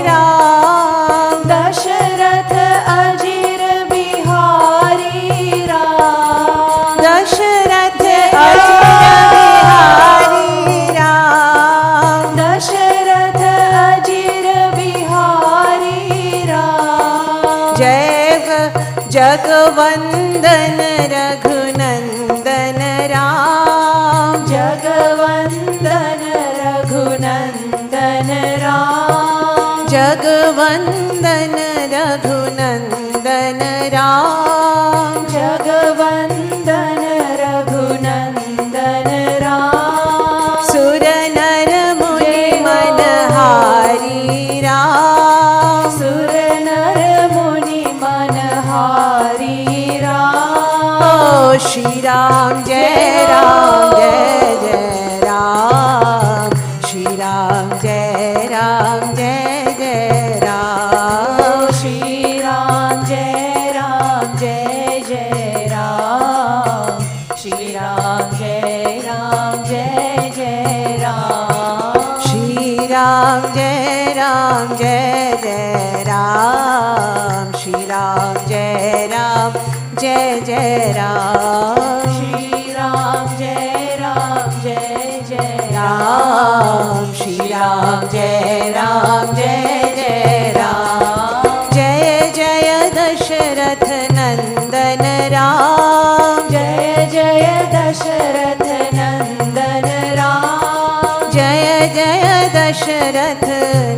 राम दशरथ अजिर बिहारी राम दशरथ अजिर बिहारी राम दशरथ अजिर बिहारी राम जगवंदन रघुनंदन राम जगवंदन रघुनंदन राम जगवंदन रघुनंदन राम जगवंदन रघुनंदन राम सुर नर मुनि मनहारी राम सुर नर मुनि मनहारी राम ओ श्री राम जय जय राम श्री राम जय जय राम श्री राम जय जय राम श्री राम जय जय राम श्री राम जय राम श्री राम जय जय राम श्री राम जय जय राम श्री राम जय जय राम जय जय दशरथ नंदन राम जय जय दशरथ नंदन राम जय जय दशरथ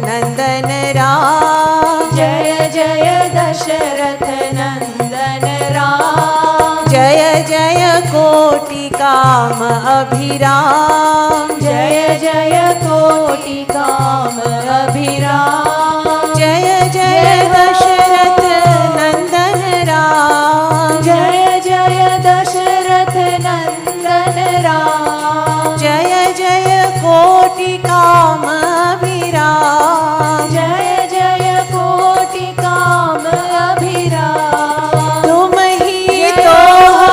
नंदन राम जय जय दशरथ नंदन राम जय जय को कोटि काम अभिराम, जय जय कोटि काम अभिराम, जय जय दशरथ नंदन राम, जय जय दशरथ नंदन राम, जय जय कोटि काम अभिराम, जय जय कोटि काम अभिराम। तुम ही तो हो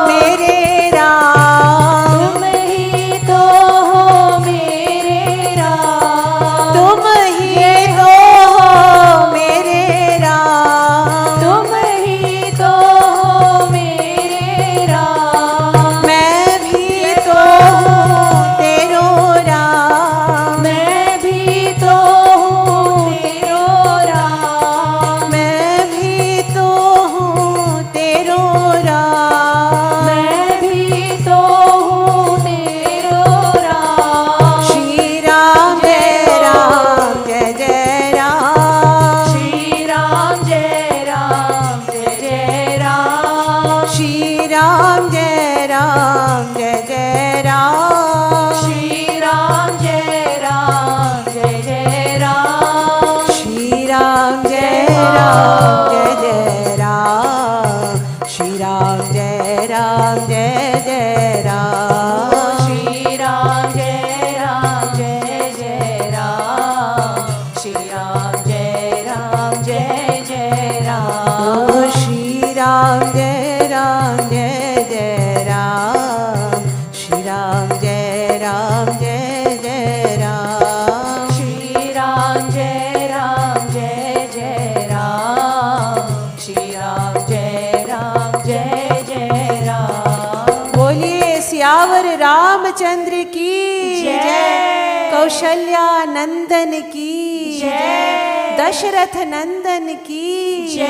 मेरे राम, तुम ही तो हो मेरे राम, तुम ही तो हो मेरे राम, तुम ही तो हो मेरे राम। मैं भी तो हूँ तेरो राम, मैं भी तो हूँ तेरो राम, मैं भी तो हूँ तेरो राम, मैं भी तो हूँ तेरो राम। श्री राम जय राम जय जय राम, श्री राम जय राम जय जय राम, श्री राम जय राम जय जय राम, श्री राम जय राम जय जय राम, श्री राम जय राम जय जय राम, श्री राम जय राम जय जय राम, श्री राम जय राम जय जय राम, श्री राम जय राम जय जय राम, श्री राम जय राम जय जय राम, श्री राम जय राम जय जय राम, श्री राम जय राम जय जय राम, श्री राम जय जय राम। बोलिए सियावर रामचंद्र की जय। कौशल्या नंदन की जय। दशरथ नंदन की जय।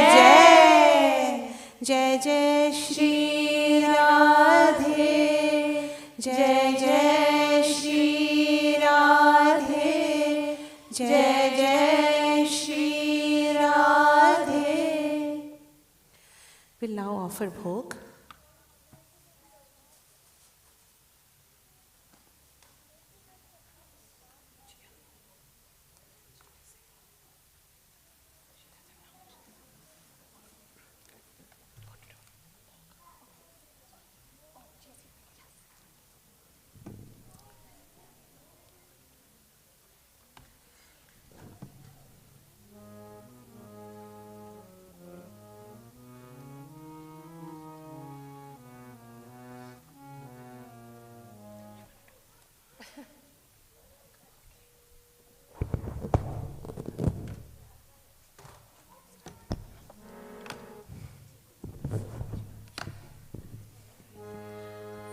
जय जय श्री राधे, जय जय श्री राधे, जय जय Shri Radhe. We'll now offer Bhog.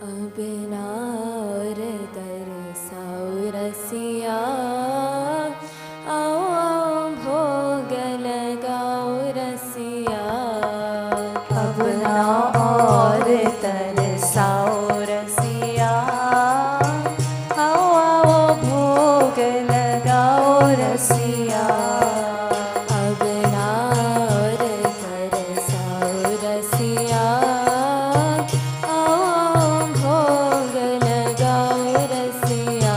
अब नार तरसाओ रसिया, आओ आओ भोग लगाओ रसिया। अब ना और तरसाओ रसिया, आओ आओ भोग लगाओ रसिया। अब ना और तरसाओ रसिया, भोग लगाओ रसिया।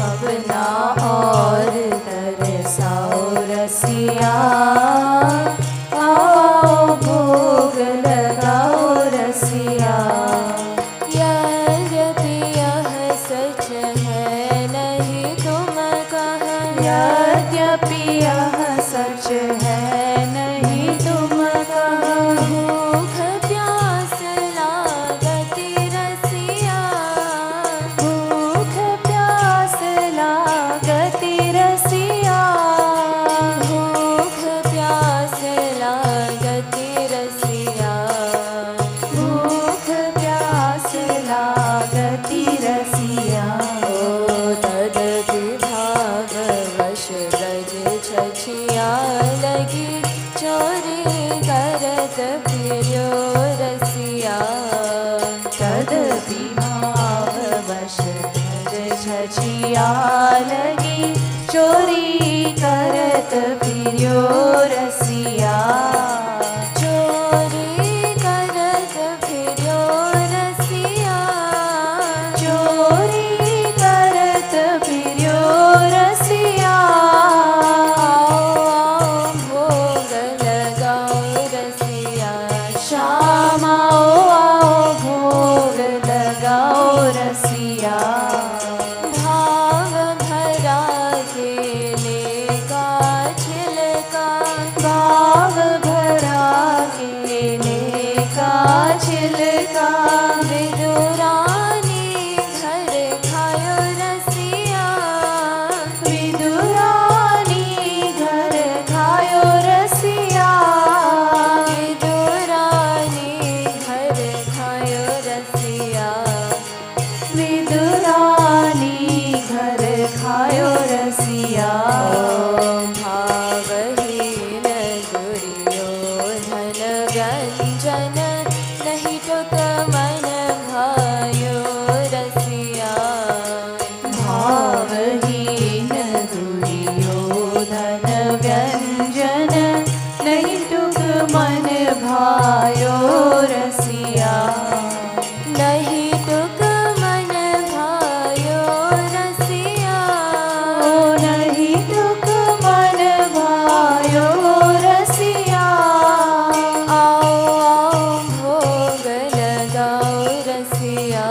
अब ना और तरसाओ रसिया, आओ भोग लगाओ रसिया। यद्यपि यह सच है नहीं तुम कहो, यद्यपि यह सच है नहीं तुम कहो। भूख प्यास लागती रसिया, भूख प्यास लागती रसिया, भूख प्यास लागती रसिया, भूख प्यास लागती रसिया। ओ तदपि भागवश ब्रज छछिया लगी, चोरी करत फिर्यो रसिया। तदपि भाववश ब्रज छछिया लगी, चोरी करत फिर्यो रसिया। चोरी करत फिर्यो छिलका विदुरानी घर खायो रसिया विदुरानी घर खायो रसिया विदुरानी घर खायो रसिया विदुरानी घर खायो रसिया भावहीन दुर्योधन व्यंजन नहीं टुक मन भायो रसिया भावहीन दुर्योधन व्यंजन नहीं टुक मन भायो रसिया नहीं टुक मन भायो रसिया नहीं टुक मन भायो रसिया आओ आओ भोग लगाओ रसिया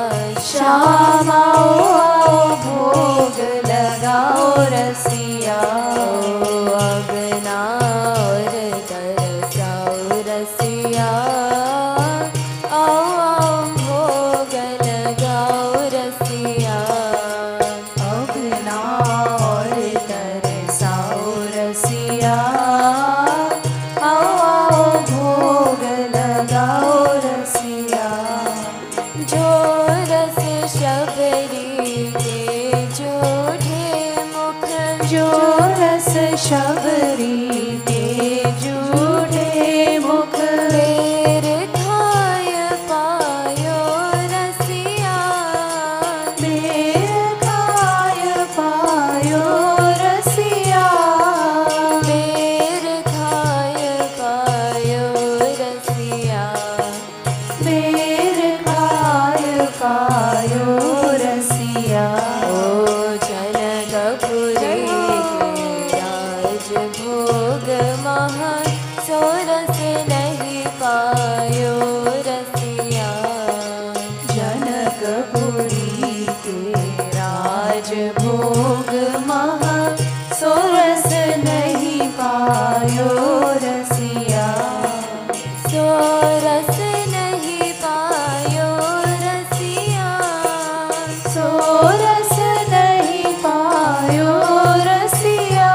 श्याम आओ आओ भोग लगाओ रसिया अगना और तरसाओ रसिया आओ आओ भोग लगाओ रसिया अगना और तरसाओ रसिया आओ आओ भोग लगाओ रसिया जो रस शबरी के जूठे मुख जो रस शबरी के जूठे मुख बेर खाय पायो रसिया बेर खाय पायो रसिया बेर खाय पायो रसिया बेर खाय पायो रसिया ओ जनकपुरी के राज भोग महा सोरस नहीं पायो रसिया जनकपुरी के राज भोग महा सोरस नहीं पायो रसिया सोरस नहीं पायो रसिया सोरस नहीं पायो रसिया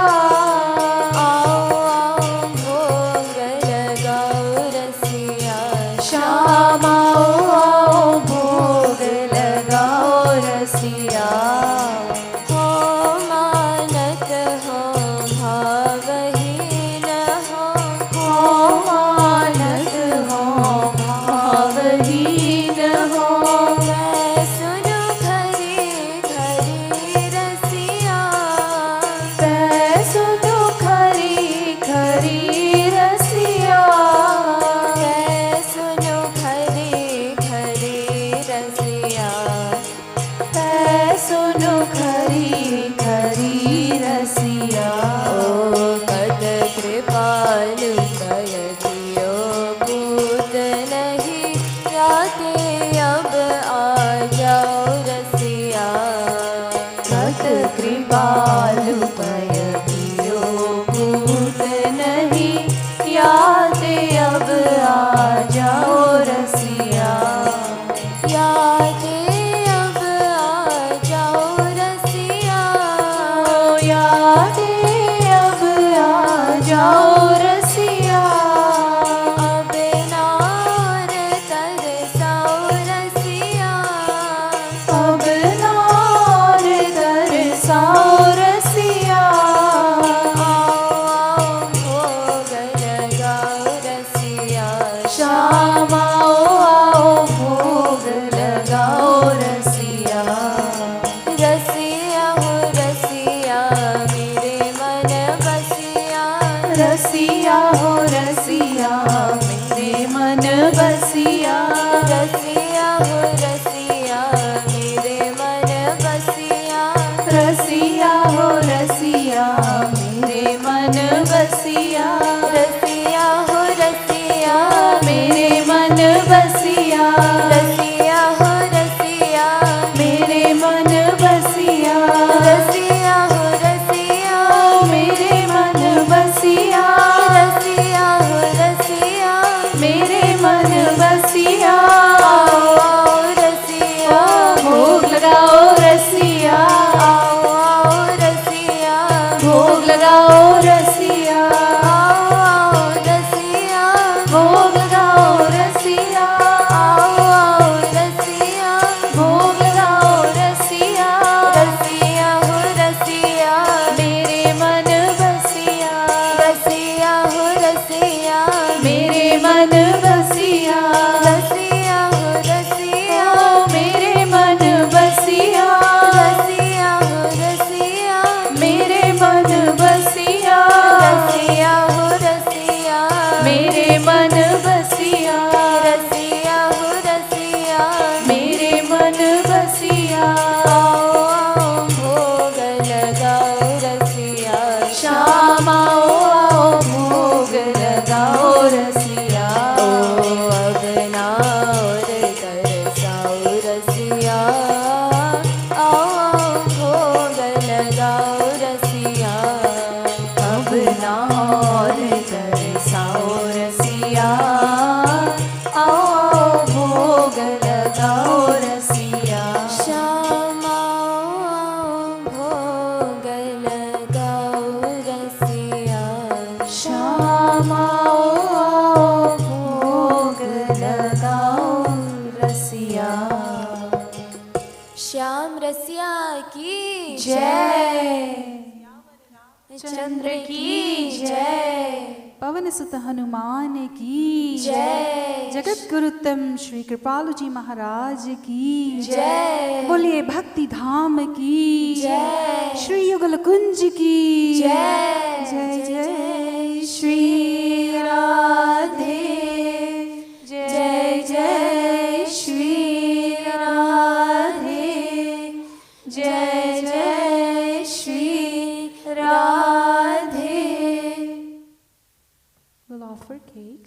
आओ आओ भोग लगाओ रसिया श्याम आओ आओ भोग लगाओ रसिया हो मानत हो भावहीन हो मानत हो भावहीन हो मैं सुनो खरी खरी रसिया मैं सुनो खरी खरी रसिया मैं सुनो खरी खरी रसिया मैं सुनो खरी खरी रसिया ओ कद कृपालु दयतियो पूत नहीं याते अब आ जाओ रसिया कद कृपालु दयतियो पूत नहीं याते अब आ जाओ रसिया याते अब आ जाओ रसिया याते अब आ जाओ रसिया अब नार तरसाओ रसिया अब नार तरसाओ रसिया आओ आओ भोग लगाओ रसिया श्याम आओ आओ भोग लगाओ रसिया रसिया हो रसिया मेरे मन बसिया रसिया हो रसिया मेरे मन बसिया रसिया हो रसिया मेरे मन बसिया रसिया हो रसिया मेरे मन बसिया रसिया हो रसिया मेरे मन बसिया रसिया हो रसिया मेरे मन बसिया रसिया हो रसिया मेरे मन बसिया रसिया हो रसिया मेरे मन बसिया और तरसाओ रसिया, आओ भोग लगाओ रसिया। अब ना और तरसाओ रसिया, आओ भोग लगाओ रसिया। श्याम आओ भोग लगाओ रसिया, श्याम आओ भोग लगाओ रसिया। श्याम रसिया की जय, चंद्र की जय, पवन सुत हनुमान की जय, जगत गुरुतम श्री कृपालु जी महाराज की जय, बोलिए भक्ति धाम की जय, श्री युगल कुंज की जय, जय जय श्री राधे, जय जय श्री राधे, जय जय Shri Radhe. We'll offer cake.